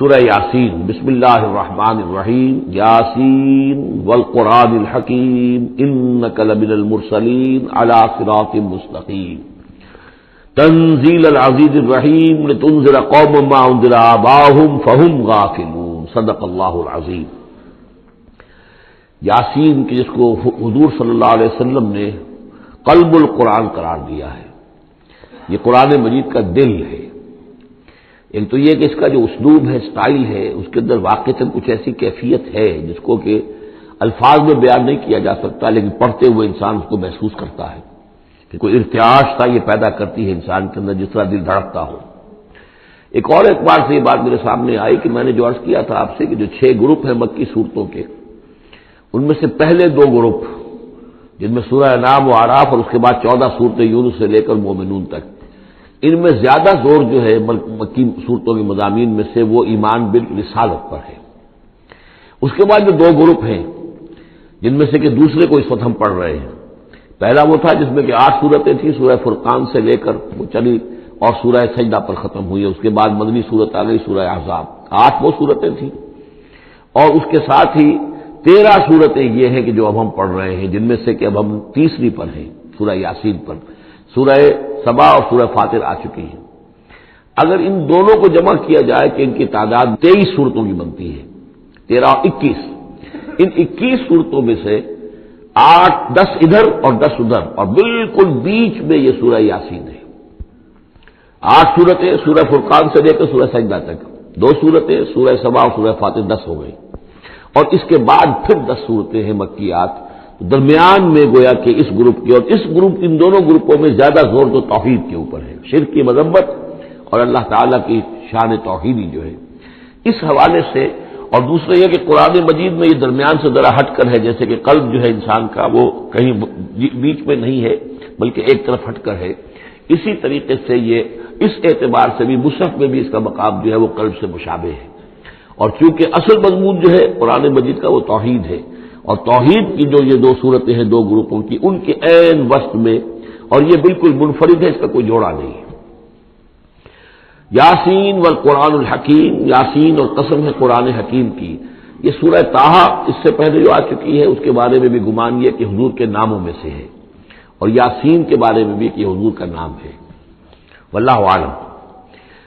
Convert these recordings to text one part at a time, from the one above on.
سورہ یاسین۔ بسم اللہ الرحمن الرحیم۔ یاسین والقرآن الحکیم انک لمن المرسلین علی صراط مستقیم تنزیل العزیز الرحیم لتنذر قوما ما انذر آباؤہم فہم غافلون۔ صدق اللہ العظیم۔ یاسین کی جس کو حضور صلی اللہ علیہ وسلم نے قلب القرآن قرار دیا ہے، یہ قرآن مجید کا دل ہے۔ ایک تو یہ کہ اس کا جو اسلوب ہے، سٹائل ہے، اس کے اندر واقعتاً کچھ ایسی کیفیت ہے جس کو کہ الفاظ میں بیان نہیں کیا جا سکتا، لیکن پڑھتے ہوئے انسان اس کو محسوس کرتا ہے کہ کوئی ارتعاش تھا یہ پیدا کرتی ہے انسان کے اندر، جس طرح دل دھڑکتا ہو۔ ایک اور اعتبار سے یہ بات میرے سامنے آئی کہ میں نے جو عرض کیا تھا آپ سے کہ جو 6 گروپ ہیں مکی صورتوں کے، ان میں سے پہلے 2 گروپ جن میں سورہ انعام و اعراف اور اس کے بعد 14 صورتیں یونس سے لے کر مومنون تک، ان میں زیادہ زور جو ہے مکی صورتوں کے مضامین میں سے وہ ایمان بالرسالت پر ہے۔ اس کے بعد جو 2 گروپ ہیں جن میں سے کہ دوسرے کو اس وقت ہم پڑھ رہے ہیں، پہلا وہ تھا جس میں کہ 8 صورتیں تھیں، سورہ فرقان سے لے کر وہ چلی اور سورہ سجدہ پر ختم ہوئی، اس کے بعد مدنی صورت آ گئی سورہ احزاب، 8 وہ صورتیں تھیں، اور اس کے ساتھ ہی 13 صورتیں یہ ہیں کہ جو اب ہم پڑھ رہے ہیں، جن میں سے کہ اب ہم تیسری پر ہیں، سورہ یاسین پر۔ سورہ سبا اور سورہ فاطر آ چکی ہیں۔ اگر ان دونوں کو جمع کیا جائے کہ ان کی تعداد 23 صورتوں کی بنتی ہے، 13 اور 21، ان 21 صورتوں میں سے 10 ادھر اور 10 ادھر، اور بالکل بیچ میں یہ سورہ یاسین ہے۔ 8 صورتیں سورہ فرقان سے لے کر سورہ سجدہ تک، 2 صورتیں سورہ سبا اور سورہ فاطر، 10 ہو گئی، اور اس کے بعد پھر 10 صورتیں ہیں مکیات۔ درمیان میں گویا کہ اس گروپ کی اور اس گروپ، ان دونوں گروپوں میں زیادہ زور تو توحید کے اوپر ہے، شرک کی مذمت اور اللہ تعالیٰ کی شان توحیدی جو ہے، اس حوالے سے۔ اور دوسرا یہ کہ قرآن مجید میں یہ درمیان سے ذرا ہٹ کر ہے، جیسے کہ قلب جو ہے انسان کا وہ کہیں بیچ میں نہیں ہے بلکہ ایک طرف ہٹ کر ہے، اسی طریقے سے یہ اس اعتبار سے بھی مصحف میں بھی اس کا مقام جو ہے وہ قلب سے مشابہ ہے۔ اور چونکہ اصل مضمون جو ہے قرآن مجید کا وہ توحید ہے، اور توحید کی جو یہ 2 صورتیں ہیں 2 گروپوں کی، ان کے عین وسط میں، اور یہ بالکل منفرد ہے، اس کا کوئی جوڑا نہیں ہے۔ یاسین والقرآن الحکیم، یاسین اور قسم ہے قرآن حکیم کی۔ یہ سورہ طٰہٰ اس سے پہلے جو آ چکی ہے، اس کے بارے میں بھی گمان یہ کہ حضور کے ناموں میں سے ہے، اور یاسین کے بارے میں بھی کہ حضور کا نام ہے۔ واللہ اعلم۔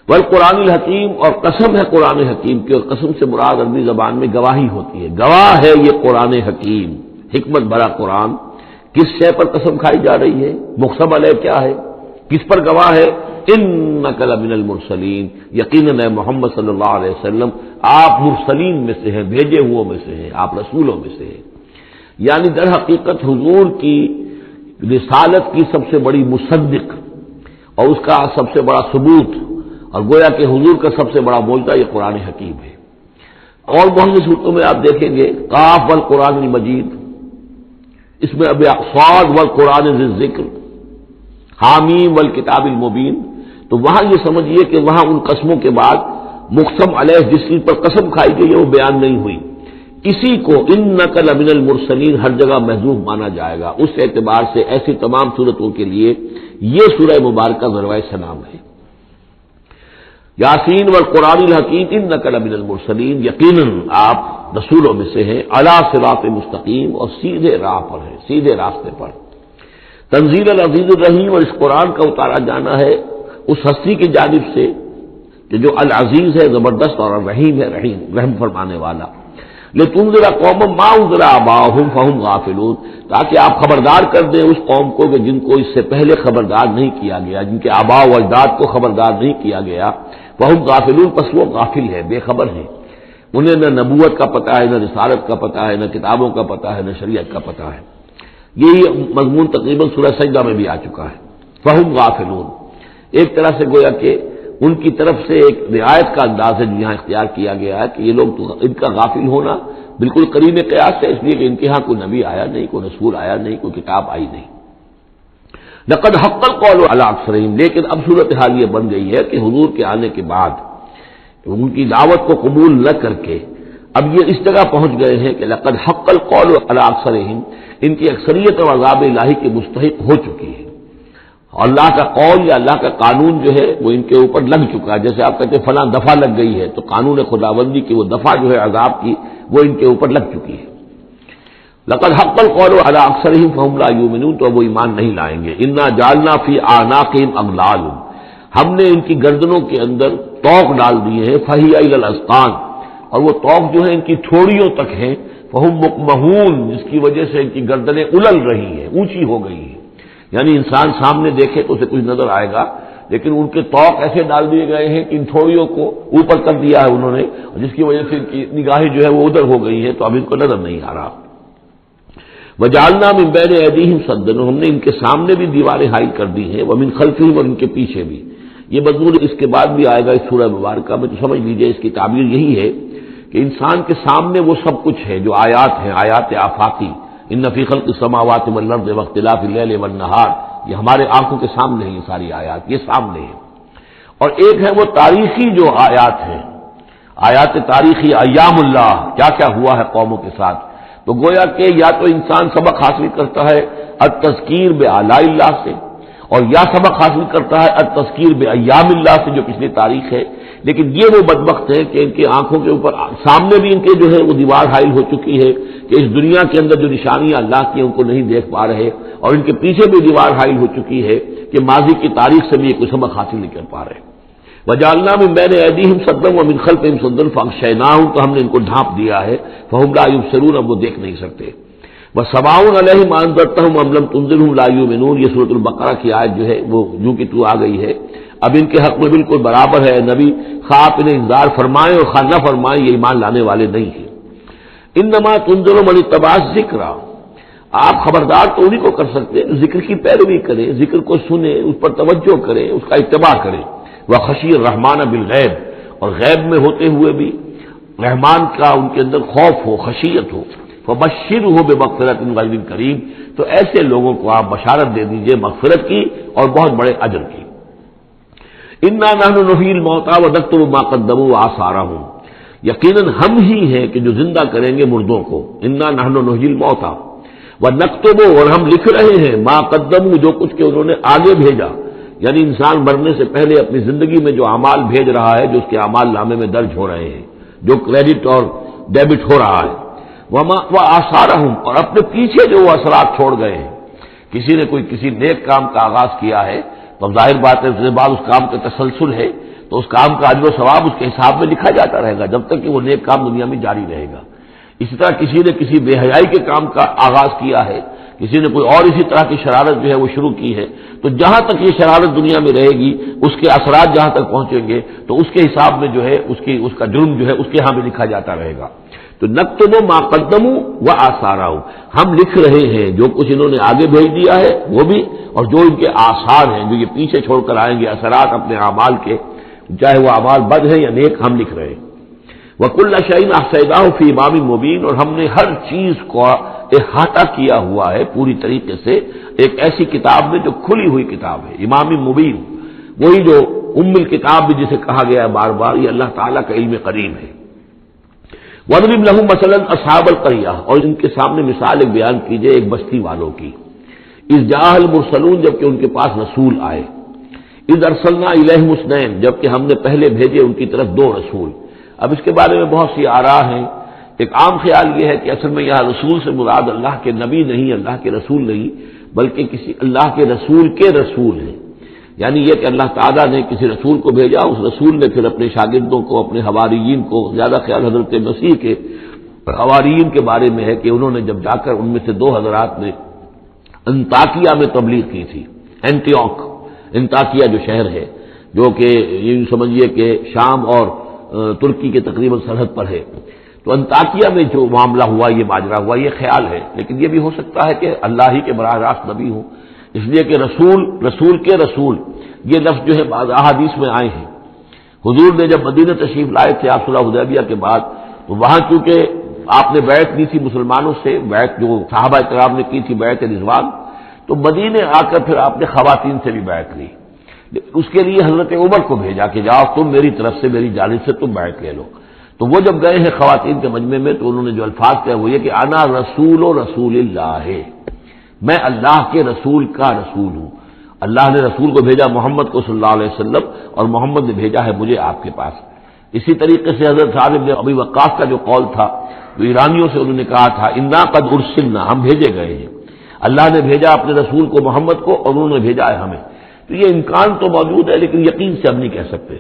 والقرآن الحکیم، اور قسم ہے قرآن حکیم کی، اور قسم سے مراد عربی زبان میں گواہی ہوتی ہے، گواہ ہے یہ قرآن حکیم، حکمت بھرا قرآن۔ کس شے پر قسم کھائی جا رہی ہے؟ مقسم علیہ کیا ہے؟ کس پر گواہ ہے؟ انک لمن المرسلین، یقیناً اے محمد صلی اللہ علیہ وسلم آپ مرسلین میں سے ہیں، بھیجے ہوئوں میں سے ہیں، آپ رسولوں میں سے ہیں۔ یعنی در حقیقت حضور کی رسالت کی سب سے بڑی مصدق اور اس کا سب سے بڑا ثبوت، اور گویا کہ حضور کا سب سے بڑا معجزہ یہ قرآن حکیم ہے۔ اور بہت سی صورتوں میں آپ دیکھیں گے قاف والقرآن المجید، اس میں اب صاد والقرآن ذی الذکر، حامیم والکتاب المبین، تو وہاں یہ سمجھیے کہ وہاں ان قسموں کے بعد مقسم علیہ جس چیز پر قسم کھائی گئی ہے وہ بیان نہیں ہوئی، اسی کو انک لمن المرسلین ہر جگہ محذوف مانا جائے گا۔ اس اعتبار سے ایسی تمام صورتوں کے لیے یہ سورہ مبارکہ ذروۂ سلام ہے۔ یاسین والقرآن الحکیم انک لمن المرسلین، یقیناً آپ رسولوں میں سے ہیں، علی صراط مستقیم، اور سیدھے راہ پر ہیں، سیدھے راستے پر۔ تنزیل العزیز الرحیم، اور اس قرآن کا اتارا جانا ہے اس ہستی کی جانب سے کہ جو العزیز ہے، زبردست، اور الرحیم ہے، رحم فرمانے والا۔ لتنذر قوما ما انذر آباؤہم فہم غافلون، تاکہ آپ خبردار کر دیں اس قوم کو کہ جن کو اس سے پہلے خبردار نہیں کیا گیا، جن کے آباء و اجداد کو خبردار نہیں کیا گیا، فہم غافلون، پس وہ غافل ہے، بے خبر ہیں، انہیں نہ نبوت کا پتہ ہے، نہ رسالت کا پتہ ہے، نہ کتابوں کا پتہ ہے، نہ شریعت کا پتہ ہے۔ یہی مضمون تقریباً سورہ سجدہ میں بھی آ چکا ہے، فہم غافلون۔ ایک طرح سے گویا کہ ان کی طرف سے ایک رعایت کا انداز ہے جو یہاں اختیار کیا گیا ہے کہ یہ لوگ تو ان کا غافل ہونا بالکل قریب قیاس ہے، اس لیے کہ ان کے ہاں کوئی نبی آیا نہیں، کوئی رسول آیا نہیں، کوئی کتاب آئی نہیں۔ لقد حق القول علی اکثرہم، لیکن اب صورتحال یہ بن گئی ہے کہ حضور کے آنے کے بعد ان کی دعوت کو قبول نہ کر کے اب یہ اس جگہ پہنچ گئے ہیں کہ لقد حق القول علی اکثرہم، ان کی اکثریت اور عذاب الہی کے مستحق ہو چکی ہے۔ اللہ کا قول یا اللہ کا قانون جو ہے وہ ان کے اوپر لگ چکا ہے. جیسے آپ کہتے ہیں فلاں دفعہ لگ گئی ہے، تو قانون خداوندی کی وہ دفعہ جو ہے عذاب کی وہ ان کے اوپر لگ چکی ہے. لقد حق القول علی اکثرهم فهم لا یؤمنون، تو وہ ایمان نہیں لائیں گے. انا جعلنا فی اعناقهم اغلال، ہم نے ان کی گردنوں کے اندر توق ڈال دیے ہیں. فہی الی الاذقان، اور وہ توق جو ہے ان کی تھوڑیوں تک ہیں. فہم مقمحون، جس کی وجہ سے ان کی گردنیں الل رہی ہیں، اونچی ہو گئی ہیں. یعنی انسان سامنے دیکھے تو اسے کچھ نظر آئے گا، لیکن ان کے توق ایسے ڈال دیے گئے ہیں کہ ان تھوڑیوں کو اوپر کر دیا ہے انہوں نے، جس کی وجہ سے ان کی نگاہیں جو ہے وہ ادھر ہو گئی ہیں، تو اب ان کو نظر نہیں آ رہا. وجعلنا من بین ایدیہم سدا، ہم نے ان کے سامنے بھی دیواریں حائل کر دی ہیں، ومن خلفہم، اور ان کے پیچھے بھی. یہ مضمون اس کے بعد بھی آئے گا اس سورہ مبارکہ میں، تو سمجھ لیجئے اس کی تعبیر یہی ہے کہ انسان کے سامنے وہ سب کچھ ہے جو آیات ہیں، آیات آفاقی. ان فی خلق السماوات والارض واختلاف اللیل والنہار، یہ ہمارے آنکھوں کے سامنے ہیں، یہ ساری آیات یہ سامنے ہیں. اور ایک ہے وہ تاریخی جو آیات ہیں، آیات تاریخی، ایام اللہ، کیا کیا ہوا ہے قوموں کے ساتھ. تو گویا کہ یا تو انسان سبق حاصل کرتا ہے التذکیر بآلاء اللہ سے، اور یا سبق حاصل کرتا ہے التذکیر بایام اللہ سے جو پچھلی تاریخ ہے. لیکن یہ وہ بدبخت ہے کہ ان کی آنکھوں کے اوپر سامنے بھی ان کے جو ہے وہ دیوار حائل ہو چکی ہے کہ اس دنیا کے اندر جو نشانیاں اللہ کی ان کو نہیں دیکھ پا رہے، اور ان کے پیچھے بھی دیوار حائل ہو چکی ہے کہ ماضی کی تاریخ سے بھی یہ کوئی سبق حاصل نہیں کر پا رہے. وجعلنا من بین ایدیہم سدا ومن خلفہم سدا فاغشیناہم، تو ہم نے ان کو ڈھانپ دیا ہے. فہم لا یبصرون، اب وہ دیکھ نہیں سکتے. وسواء علیہم انذرتہم ام لم تنذرہم لا یؤمنون، یہ سورۃ البقرہ کی آیت جو ہے وہ جو کہ تو آ گئی ہے. اب ان کے حق میں بالکل برابر ہے نبی، خواہ آپ انہیں انذار فرمائیں اور خواہ نہ فرمائیں، یہ ایمان لانے والے نہیں ہیں. انما تنذر من اتبع الذکر، آپ خبردار تو انہیں کو کر سکتے ہیں ذکر کی پیروی کریں، ذکر کو سنیں، اس پر توجہ کریں، اس کا اتباع کریں. وخشی الرحمن بالغیب، اور غیب میں ہوتے ہوئے بھی رحمان کا ان کے اندر خوف ہو، خشیت ہو. فبشرہ بمغفرۃ غیر کریم، تو ایسے لوگوں کو آپ بشارت دے دیجئے مغفرت کی اور بہت بڑے اجر کی. انا نحن نحیی الموتى ونکتب ما قدموا وآثارهم، یقیناً ہم ہی ہیں کہ جو زندہ کریں گے مردوں کو. انا نحن نحیی الموتى ونکتب، اور ہم لکھ رہے ہیں ما قدموا، جو کچھ کہ انہوں نے آگے بھیجا. یعنی انسان مرنے سے پہلے اپنی زندگی میں جو اعمال بھیج رہا ہے، جو اس کے اعمال نامے میں درج ہو رہے ہیں، جو کریڈٹ اور ڈیبٹ ہو رہا ہے. وآثارهم، اور اپنے پیچھے جو وہ اثرات چھوڑ گئے ہیں. کسی نے کوئی کسی نیک کام کا آغاز کیا ہے تو ظاہر بات ہے اس کے بعد اس کام کا تسلسل ہے، تو اس کام کا اجر و ثواب اس کے حساب میں لکھا جاتا رہے گا جب تک کہ وہ نیک کام دنیا میں جاری رہے گا. اسی طرح کسی نے کسی بے حیائی کے کام کا آغاز کیا ہے، کسی نے کوئی اور اسی طرح کی شرارت جو ہے وہ شروع کی ہے، تو جہاں تک یہ شرارت دنیا میں رہے گی اس کے اثرات جہاں تک پہنچیں گے تو اس کے حساب میں جو ہے اس کا جرم جو ہے اس کے ہاں بھی لکھا جاتا رہے گا. تو نکتب ما قدموا وآثارهم، ہم لکھ رہے ہیں جو کچھ انہوں نے آگے بھیج دیا ہے وہ بھی، اور جو ان کے آثار ہیں جو یہ پیچھے چھوڑ کر آئیں گے اثرات اپنے اعمال کے، چاہے وہ اعمال بد ہیں یا نیک، ہم لکھ رہے ہیں. وَكُلَّ شَيْءٍ أَحْصَيْنَاهُ فِي إِمَامٍ مُبِينٍ، اور ہم نے ہر چیز کو احاطہ کیا ہوا ہے پوری طریقے سے ایک ایسی کتاب میں جو کھلی ہوئی کتاب ہے. امام مبین، وہی جو ام الکتاب بھی جسے کہا گیا ہے بار بار، یہ اللہ تعالیٰ کا علم قدیم ہے. وَاضْرِبْ لَهُم مَثَلًا أَصْحَابَ الْقَرْيَةِ، اور ان کے سامنے مثال ایک بیان کیجئے ایک بستی والوں کی. اِذْ جَاءَ الْمُرْسَلُونَ، جبکہ ان کے پاس رسول آئے. اِذْ أَرْسَلْنَا إِلَيْهِمُ اثْنَيْنِ، جبکہ ہم نے پہلے بھیجے ان کی طرف دو رسول. اب اس کے بارے میں بہت سی آراء ہیں. ایک عام خیال یہ ہے کہ اصل میں یہاں رسول سے مراد اللہ کے نبی نہیں، اللہ کے رسول نہیں، بلکہ کسی اللہ کے رسول ہیں. یعنی یہ کہ اللہ تعالیٰ نے کسی رسول کو بھیجا، اس رسول نے پھر اپنے شاگردوں کو، اپنے حواریین کو، زیادہ خیال حضرت مسیح کے حواریین کے بارے میں ہے کہ انہوں نے جب جا کر ان میں سے دو حضرات نے انطاکیہ میں تبلیغ کی تھی. اینٹیوک، انطاکیہ جو شہر ہے جو کہ یہ سمجھیے کہ شام اور ترکی کے تقریباً سرحد پر ہے، تو انطاکیہ میں جو معاملہ ہوا، یہ ماجرا ہوا، یہ خیال ہے. لیکن یہ بھی ہو سکتا ہے کہ اللہ ہی کے براہ راست نبی ہوں، اس لیے کہ رسول کے رسول یہ لفظ جو ہے بعض احادیث میں آئے ہیں. حضور نے جب مدینہ تشریف لائے تھے آپ صلح حدیبیہ کے بعد، تو وہاں چونکہ آپ نے بیعت لی تھی مسلمانوں سے، بیعت جو صحابہ کرام نے کی تھی بیعت رضوان، تو مدینے آ کر پھر آپ نے خواتین سے بھی بیعت لی. اس کے لیے حضرت عمر کو بھیجا کہ جاؤ تم میری طرف سے، میری جانب سے تم بیعت لے لو. تو وہ جب گئے ہیں خواتین کے مجمع میں تو انہوں نے جو الفاظ کہے وہ یہ کہ انا رسول اللہ، میں اللہ کے رسول کا رسول ہوں. اللہ نے رسول کو بھیجا محمد کو صلی اللہ علیہ وسلم، اور محمد نے بھیجا ہے مجھے آپ کے پاس۔ اسی طریقے سے حضرت سعد بن ابی وقاص کا جو قول تھا، جو ایرانیوں سے انہوں نے کہا تھا انا قد ارسلنا، ہم بھیجے گئے ہیں، اللہ نے بھیجا اپنے رسول کو محمد کو اور انہوں نے بھیجا ہے ہمیں۔ تو یہ امکان تو موجود ہے، لیکن یقین سے ہم نہیں کہہ سکتے۔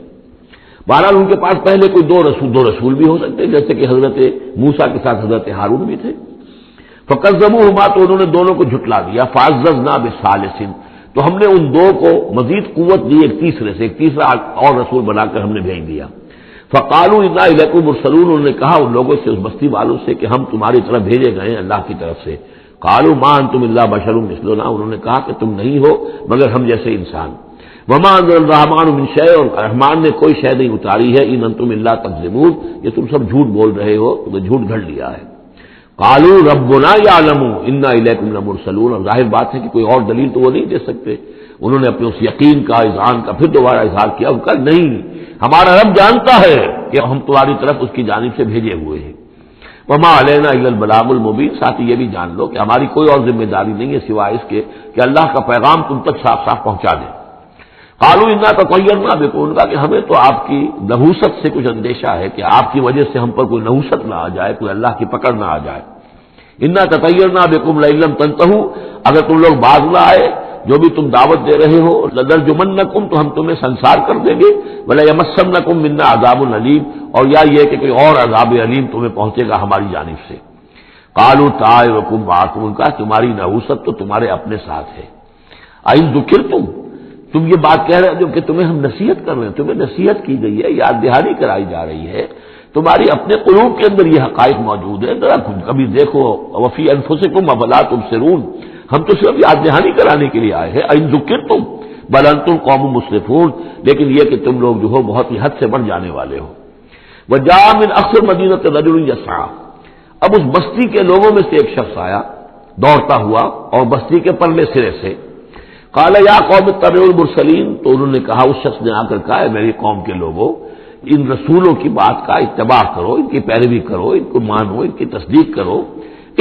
بہرحال ان کے پاس پہلے کوئی دو رسول بھی ہو سکتے، جیسے کہ حضرت موسیٰ کے ساتھ حضرت ہارون بھی تھے۔ فکذبوہما، تو انہوں نے دونوں کو جھٹلا دیا، فعززنا بثالث، تو ہم نے ان دو کو مزید قوت دی ایک تیسرے سے، ایک تیسرا اور رسول بنا کر ہم نے بھیج دیا۔ فقالوا انا الیکم مرسلون، انہوں نے کہا ان لوگوں سے، اس بستی والوں سے کہ ہم تمہاری طرف بھیجے گئے ہیں اللہ کی طرف سے۔ قالوا ما انتم الا بشر مثلنا، انہوں نے کہا کہ تم نہیں ہو مگر ہم جیسے انسان۔ وما انزل الرحمن من شیء، اور رحمان نے کوئی شے نہیں اتاری ہے، ان انتم الا تکذبون، یہ تم سب جھوٹ بول رہے ہو، تم نے جھوٹ گھڑ لیا ہے۔ قالوا ربنا یعلم انا الیکم لمرسلون، اور ظاہر بات ہے کہ کوئی اور دلیل تو وہ نہیں دے سکتے۔ انہوں نے اپنے اس یقین کا، اذعان کا پھر دوبارہ اظہار کیا، ان کا نہیں، ہمارا رب جانتا ہے کہ ہم تمہاری طرف اس کی جانب سے بھیجے ہوئے ہیں۔ وما علینا الا البلاغ المبین، ساتھ ہی یہ بھی جان لو کہ ہماری کوئی اور ذمہ داری نہیں ہے سوائے اس کے کہ اللہ کا پیغام تم تک صاف صاف پہنچا دیں۔ قالوا انا تطیرنا بکم، ان کا کہ ہمیں تو آپ کی نحوست سے کچھ اندیشہ ہے کہ آپ کی وجہ سے ہم پر کوئی نحوست نہ آ جائے، کوئی اللہ کی پکڑ نہ آ جائے۔ انا تطیرنا بکم لئن لم تنتہوا، اگر تم لوگ باز نہ آئے جو بھی تم دعوت دے رہے ہو، لنرجمنکم، تو ہم تمہیں سنسار کر دیں گے، ولایمسنکم منا عذاب علیم، اور یا یہ کہ کوئی اور عذاب علیم تمہیں پہنچے گا ہماری جانب سے۔ قالوا طائرکم معکم، ان کا تمہاری نحوست تو تمہارے اپنے ساتھ ہے۔ ان ذکرتم، تم یہ بات کہہ رہے ہو کہ تمہیں ہم نصیحت کر رہے ہیں، تمہیں نصیحت کی گئی ہے، یاد دہانی کرائی جا رہی ہے، تمہاری اپنے قلوب کے اندر یہ حقائق موجود ہے، ذرا کبھی دیکھو، وفی انفسکم افلا تبصرون، ہم تو صرف یاد دہانی کرانے کے لیے آئے ہیں۔ ان ذکرتم بل انتم قوم مسرفون، لیکن یہ کہ تم لوگ جو ہو بہت ہی حد سے بڑھ جانے والے ہو۔ وجاء من اقصى المدینۃ رجل یسعى، اب اس بستی کے لوگوں میں سے ایک شخص آیا دوڑتا ہوا، اور بستی کے پرلے سرے سے۔ قال یا قوم اتبعوا المرسلین، تو انہوں نے کہا، اس شخص نے آ کر کہا، میری قوم کے لوگوں، ان رسولوں کی بات کا اتباع کرو، ان کی پیروی کرو، ان کو مانو، ان کی تصدیق کرو۔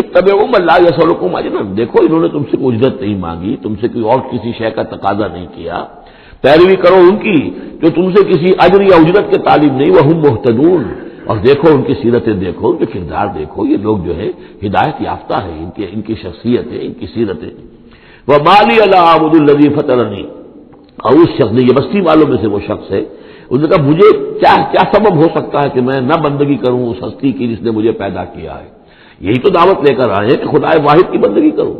اتبعوا من لا يسألكم اجرا، دیکھو انہوں نے تم سے کوئی اجرت نہیں مانگی، تم سے کوئی اور کسی شے کا تقاضا نہیں کیا، پیروی کرو ان کی جو تم سے کسی اجر یا اجرت کے طالب نہیں، وہم مہتدون، اور دیکھو ان کی سیرتیں، دیکھو ان کے کردار، دیکھو یہ لوگ جو ہے ہدایت یافتہ ہیں، ان کی شخصیت ہے، ان کی سیرتیں۔ وما لی الا اعبد الذی فطرنی، اور اس شخص نے، یہ بستی والوں میں سے وہ شخص ہے، انہوں نے کہا مجھے کیا سبب ہو سکتا ہے کہ میں نہ بندگی کروں اس ہستی کی جس نے مجھے پیدا کیا ہے؟ یہی تو دعوت لے کر آئے ہیں کہ خدا واحد کی بندگی کروں،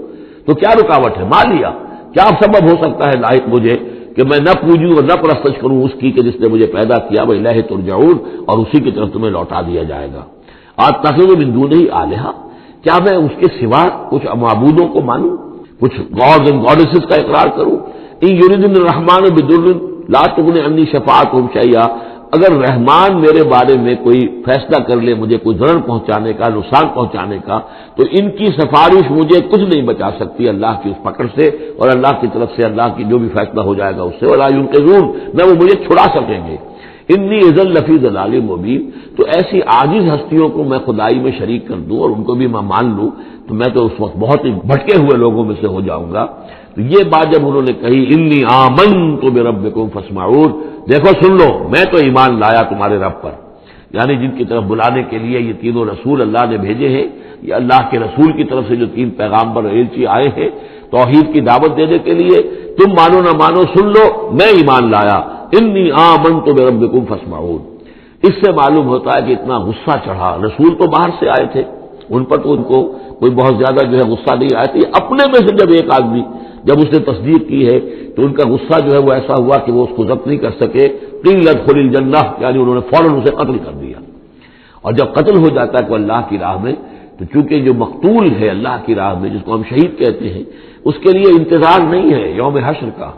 تو کیا رکاوٹ ہے؟ مالیا، کیا سبب ہو سکتا ہے لائق مجھے کہ میں نہ پوجوں اور نہ پرستش کروں اس کی کہ جس نے مجھے پیدا کیا، وإلیہ ترجعون، اور اسی کی طرف تمہیں لوٹا دیا جائے گا۔ اتخذ من دونہ آلہہ، کیا میں اس کے سوا کچھ معبودوں کو مانوں، کچھ گاڈز اینڈ گاڈیسز کا اقرار کروں؟ ان یریدنی الرحمن بضر لا تغنی عنی شفاعتهم شیئا، اگر رحمان میرے بارے میں کوئی فیصلہ کر لے مجھے کوئی ضرر پہنچانے کا، نقصان پہنچانے کا، تو ان کی سفارش مجھے کچھ نہیں بچا سکتی اللہ کی اس پکڑ سے، اور اللہ کی طرف سے اللہ کی جو بھی فیصلہ ہو جائے گا اس سے، ولا ينقذون، نہ وہ مجھے چھڑا سکیں گے۔ انی اذا لفی ضلال مبین، تو ایسی عاجز ہستیوں کو میں خدائی میں شریک کر دوں اور ان کو بھی میں مان لوں تو میں تو اس وقت بہت ہی بھٹکے ہوئے لوگوں میں سے ہو جاؤں گا۔ تو یہ بات جب انہوں نے کہی، انی آمنت بربکم فاسمعون، دیکھو سن لو، میں تو ایمان لایا تمہارے رب پر، یعنی جن کی طرف بلانے کے لیے یہ تینوں رسول اللہ نے بھیجے ہیں، یہ اللہ کے رسول کی طرف سے جو تین پیغامبر ایلچی آئے ہیں توحید کی دعوت دینے کے لیے، تم مانو نہ مانو سن لو، میں ایمان لایا، انی آمنت بربکم فاسمعون۔ اس سے معلوم ہوتا ہے کہ اتنا غصہ چڑھا، رسول تو باہر سے آئے تھے، ان پر تو ان کو کوئی بہت زیادہ جو ہے غصہ نہیں آیا تھا، یہ اپنے میں سے جب ایک آدمی جب اس نے تصدیق کی ہے تو ان کا غصہ جو ہے وہ ایسا ہوا کہ وہ اس کو ضبط نہیں کر سکے، قیل ادخل الجنہ، یعنی انہوں نے فوراً اسے قتل کر دیا۔ اور جب قتل ہو جاتا ہے کوئی اللہ کی راہ میں، تو چونکہ جو مقتول ہے اللہ کی راہ میں، جس کو ہم شہید کہتے ہیں، اس کے لیے انتظار نہیں ہے یوم حشر کا،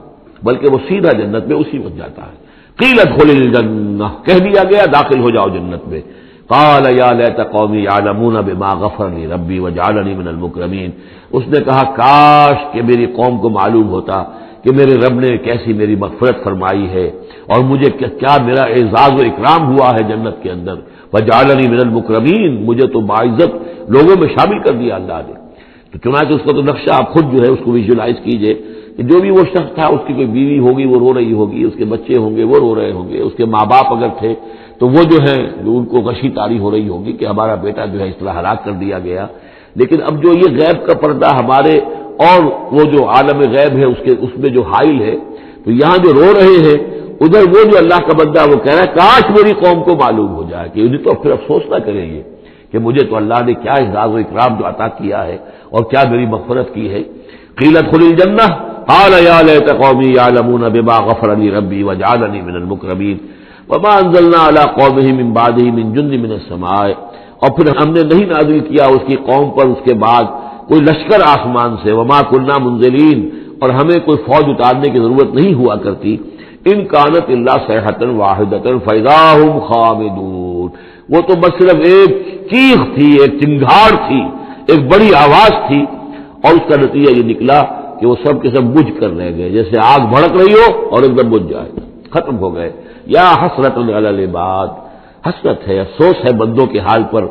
بلکہ وہ سیدھا جنت میں اسی وقت جاتا ہے۔ قیل ادخل الجنہ، کہہ دیا گیا داخل ہو جاؤ جنت میں۔ قال یا لیت قومی یعلمون بما غفر لی ربی وجعلنی من المکرمین، اس نے کہا کاش کہ میری قوم کو معلوم ہوتا کہ میرے رب نے کیسی میری مغفرت فرمائی ہے اور مجھے کیا میرا اعزاز و اکرام ہوا ہے جنت کے اندر، وجعلنی من المکرمین، مجھے تو باعزت لوگوں میں شامل کر دیا اللہ نے۔ تو چنانچہ اس کا تو نقشہ آپ خود جو ہے اس کو ویژولائز کیجئے کہ جو بھی وہ شخص تھا اس کی کوئی بیوی ہوگی وہ رو رہی ہوگی، اس کے بچے ہوں گے وہ رو رہے ہوں گے، اس کے ماں باپ اگر تھے تو وہ جو ہے ان کو غشی طاری ہو رہی ہوگی کہ ہمارا بیٹا جو ہے اس طرح ہلاک کر دیا گیا۔ لیکن اب جو یہ غیب کا پردہ ہمارے اور وہ جو عالم غیب ہے اس میں جو حائل ہے، تو یہاں جو رو رہے ہیں ادھر وہ جو اللہ کا بندہ وہ کہہ رہا ہے کاش میری قوم کو معلوم ہو جائے کہ انہیں تو پھر افسوس نہ کریں گے کہ مجھے تو اللہ نے کیا اعزاز و اکرام جو عطا کیا ہے اور کیا میری مغفرت کی ہے۔ قیل ادخل الجنہ قال یا لیت قومی یعلمون بما غفر لی ربی وجعلنی من المکرمین وما انزلنا علی قومہ من بعدہ من جند من السماء، اور پھر ہم نے نہیں نازل کیا اس کی قوم پر اس کے بعد کوئی لشکر آسمان سے، وما كنا منزلین، اور ہمیں کوئی فوج اتارنے کی ضرورت نہیں ہوا کرتی، ان کانت الا صیحۃ واحدۃ فاذا هم خامدون، وہ تو بس صرف ایک چیخ تھی، ایک چنگھاڑ تھی، ایک بڑی آواز تھی، اور اس کا نتیجہ یہ نکلا کہ وہ سب کے سب بجھ کر رہ گئے، جیسے آگ بھڑک رہی ہو اور ایک دم بجھ جائے، ختم ہو گئے۔ یا حسرۃ علی العباد، حسرت ہے، افسوس ہے بندوں کے حال پر،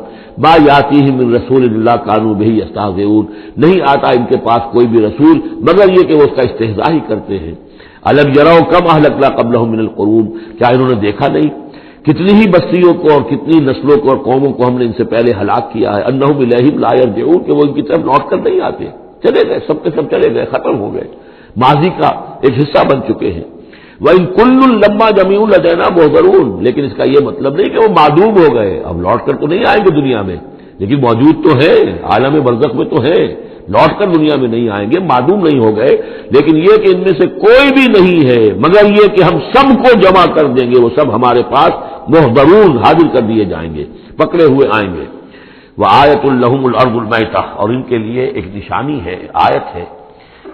ما یاتیہم من رسول اللہ کانوا بہ یستہزئون، نہیں آتا ان کے پاس کوئی بھی رسول مگر یہ کہ وہ اس کا استہزاء ہی کرتے ہیں۔ الم یروا کم اہلکنا قبلہم من القرون، کیا انہوں نے دیکھا نہیں کتنی ہی بستیوں کو اور کتنی نسلوں کو اور قوموں کو ہم نے ان سے پہلے ہلاک کیا ہے، انہم الیہم لا یرجعون، کہ وہ ان کی طرف لوٹ کر نہیں آتے، چلے گئے، سب کے سب چلے گئے، ختم ہو گئے، ماضی کا ایک حصہ بن چکے ہیں۔ وَإِن كُلٌّ لَمَّا جَمِيعٌ لَدَيْنَا مُحْضَرُونَ، لیکن اس کا یہ مطلب نہیں کہ وہ معدوم ہو گئے، اب لوٹ کر تو نہیں آئیں گے دنیا میں، لیکن موجود تو ہے، عالم برزخ میں تو ہے، لوٹ کر دنیا میں نہیں آئیں گے، معدوم نہیں ہو گئے، لیکن یہ کہ ان میں سے کوئی بھی نہیں ہے مگر یہ کہ ہم سب کو جمع کر دیں گے، وہ سب ہمارے پاس محضرون حاضر کر دیے جائیں گے، پکڑے ہوئے آئیں گے۔ وَآیَةٌ لَهُمُ الْأَرْضُ الْمَيْتَةُ، اور ان کے لیے ایک نشانی ہے، آیت ہے،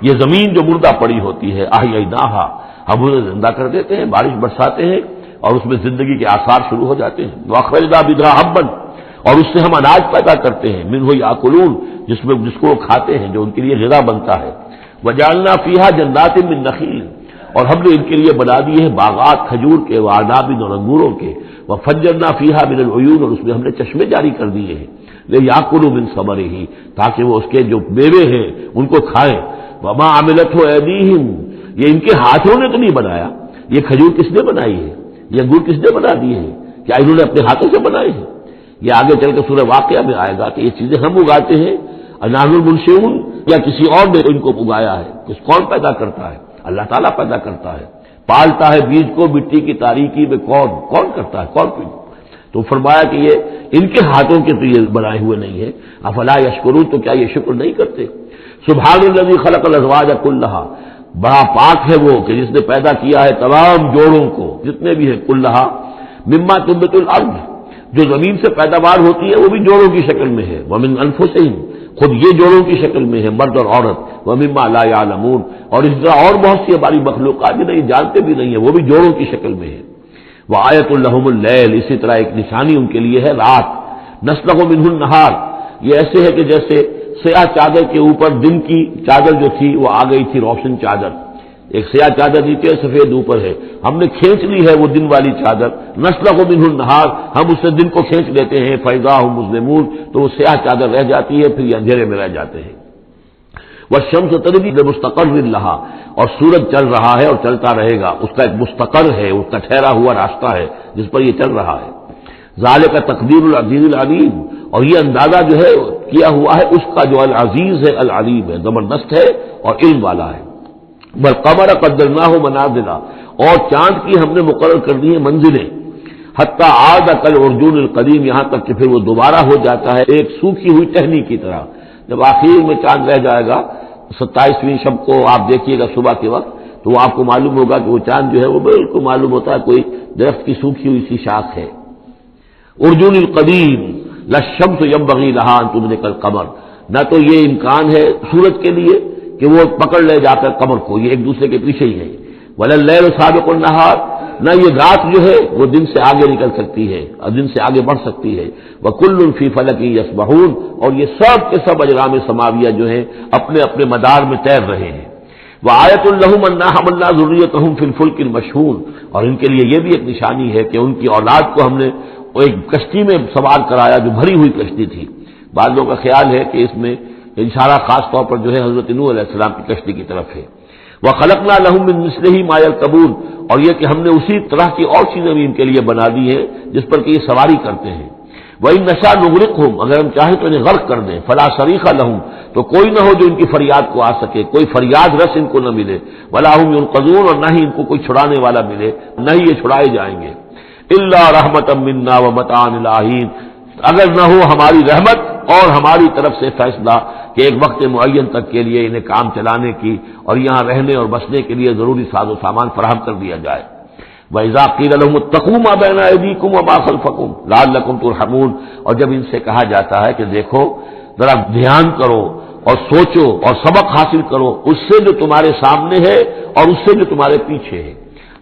یہ زمین جو مردہ پڑی ہوتی ہے، أَحْيَيْنَاهَا، ہم انہیں زندہ کر دیتے ہیں، بارش برساتے ہیں اور اس میں زندگی کے آثار شروع ہو جاتے ہیں۔ وَأَخْرَجْنَا بِهَا حَبًّا، اور اس سے ہم اناج پیدا کرتے ہیں، مِنْهُ يَأْكُلُونَ، جس کو وہ کھاتے ہیں، جو ان کے لیے غذا بنتا ہے۔ وَجَعَلْنَا فِيهَا جَنَّاتٍ مِّن نَخِيلٍ، اور ہم نے ان کے لیے بنا دیے ہیں باغات کھجور کے، وَأَعْنَابٍ، اور انگوروں کے، وَفَجَّرْنَا فِيهَا مِنَ الْعُيُونِ، اور اس میں ہم نے چشمے جاری کر دیے ہیں، لِيَأْكُلُوا مِن ثَمَرِهِ، تاکہ وہ اس کے جو میوے ہیں ان کو کھائیں۔ وَمَا عَمِلَتْهُ أَيْدِيهِمْ، یہ ان کے ہاتھوں نے تو نہیں بنایا، یہ کھجور کس نے بنائی ہے، یہ انگور کس نے بنا دیے ہیں، کیا انہوں نے اپنے ہاتھوں سے بنائے ہیں؟ یہ آگے چل کے سورہ واقعہ میں آئے گا کہ یہ چیزیں ہم اگاتے ہیں، نحن المنشئون، یا کسی اور نے ان کو اگایا ہے، کون پیدا کرتا ہے؟ اللہ تعالیٰ پیدا کرتا ہے، پالتا ہے بیج کو مٹی کی تاریکی میں، کون کرتا ہے، کون؟ تو فرمایا کہ یہ ان کے ہاتھوں کے تو یہ بنائے ہوئے نہیں ہے، افلا یشکرون، تو کیا یہ شکر نہیں کرتے؟ سبحان الذی خلق الازواج کلھا، بڑا پاک ہے وہ کہ جس نے پیدا کیا ہے تمام جوڑوں کو، جتنے بھی ہیں، کلھا مما تنبت الارض، جو زمین سے پیداوار ہوتی ہے وہ بھی جوڑوں کی شکل میں ہے، ومن انفسہم، خود یہ جوڑوں کی شکل میں ہے، مرد اور عورت، ومما لا یعلمون، اور اس طرح اور بہت سی ہماری مخلوقات بھی نہیں جانتے بھی نہیں ہیں، وہ بھی جوڑوں کی شکل میں ہے۔ وآیۃ لہم اللیل، اسی طرح ایک نشانی ان کے لیے ہے رات، نسلخ منہ النہار، یہ ایسے ہے کہ جیسے سیاہ چادر کے اوپر دن کی چادر جو تھی وہ آ گئی تھی روشن چادر، ایک سیاہ چادر نیچے سفید اوپر ہے، ہم نے کھینچ لی ہے وہ دن والی چادر، نسلخ منہ النہار، ہم اس سے دن کو کھینچ لیتے ہیں، فاذا هم مظلمون، تو وہ سیاہ چادر رہ جاتی ہے، پھر یہ اندھیرے میں رہ جاتے ہیں۔ والشمس تجری لمستقر لها، اور سورج چل رہا ہے اور چلتا رہے گا، اس کا ایک مستقر ہے، اس کا ٹھہرا ہوا راستہ ہے جس پر یہ چل رہا ہے۔ ذالک تقدیر العزیز العلیم، اور یہ اندازہ جو ہے کیا ہوا ہے اس کا جو العزیز ہے، العلیم ہے، زبردست ہے اور علم والا ہے۔ والقمر قدرناہ منازل، اور چاند کی ہم نے مقرر کر دی ہیں منزلیں، حتی عاد کالعرجون القدیم، یہاں تک کہ پھر وہ دوبارہ ہو جاتا ہے ایک سوکھی ہوئی ٹہنی کی طرح۔ جب آخر میں چاند رہ جائے گا 27ویں شب کو آپ دیکھیے گا صبح کے وقت، تو وہ آپ کو معلوم ہوگا کہ وہ چاند جو ہے وہ بالکل معلوم ہوتا ہے کوئی درخت کی سوکھی ہوئی سی شاخ ہے۔ ارجون القدیم للشمس ينبغي لها ان تدرك القمر، نہ تو یہ امکان ہے سورج کے لیے کہ وہ پکڑ لے جا کر قمر کو، یہ ایک دوسرے کے پیچھے ہی ہے۔ ولا الليل سابق النهار، نہ یہ رات جو ہے وہ دن سے آگے نکل سکتی ہے اور دن سے آگے بڑھ سکتی ہے۔ وكل في فلك يسبحون، اور یہ سب کے سب اجرام سماویہ جو ہیں اپنے اپنے مدار میں تیر رہے ہیں۔ وآیۃ لہم انا حملنا ذریتہم فی الفلک المشحون، اور ان کے لیے یہ بھی ایک نشانی ہے کہ ان کی اولاد کو ہم نے ایک کشتی میں سوار کرایا جو بھری ہوئی کشتی تھی۔ بعض لوگوں کا خیال ہے کہ اس میں اشارہ خاص طور پر جو ہے حضرت نوح علیہ السلام کی کشتی کی طرف ہے۔ وَخَلَقْنَا لَهُم مِّن مِّثْلِهِ مَا يَرْكَبُونَ، اور یہ کہ ہم نے اسی طرح کی اور چیزیں بھی ان کے لیے بنا دی ہیں جس پر کہ یہ سواری کرتے ہیں۔ وَإِن نَّشَأْ نُغْرِقْهُمْ، اگر ہم چاہیں تو انہیں غرق کر دیں، فَلَا صَرِيخَ لَهُمْ، تو کوئی نہ ہو جو ان کی فریاد کو آ سکے، کوئی فریاد رس ان کو نہ ملے، وَلَا هُمْ يُنقَذُونَ، اور نہ ہی ان کو کوئی چھڑانے والا ملے، نہ ہی یہ چھڑائے جائیں گے۔ إِلَّا رَحْمَةً مِّنَّا وَمَتَاعًا إِلَىٰ حِينٍ، اگر نہ ہو ہماری رحمت اور ہماری طرف سے فیصلہ کہ ایک وقت معین تک کے لیے انہیں کام چلانے کی اور یہاں رہنے اور بسنے کے لیے ضروری ساز و سامان فراہم کر دیا جائے۔ وَإِذَا قِيلَ لَهُمُ اتَّقُوا مَا بَيْنَ أَيْدِيكُمْ وَمَا خَلْفَكُمْ لَعَلَّكُمْ تُرْحَمُونَ، اور جب ان سے کہا جاتا ہے کہ دیکھو ذرا دھیان کرو اور سوچو اور سبق حاصل کرو اس سے جو تمہارے سامنے ہے اور اس سے جو تمہارے پیچھے ہے۔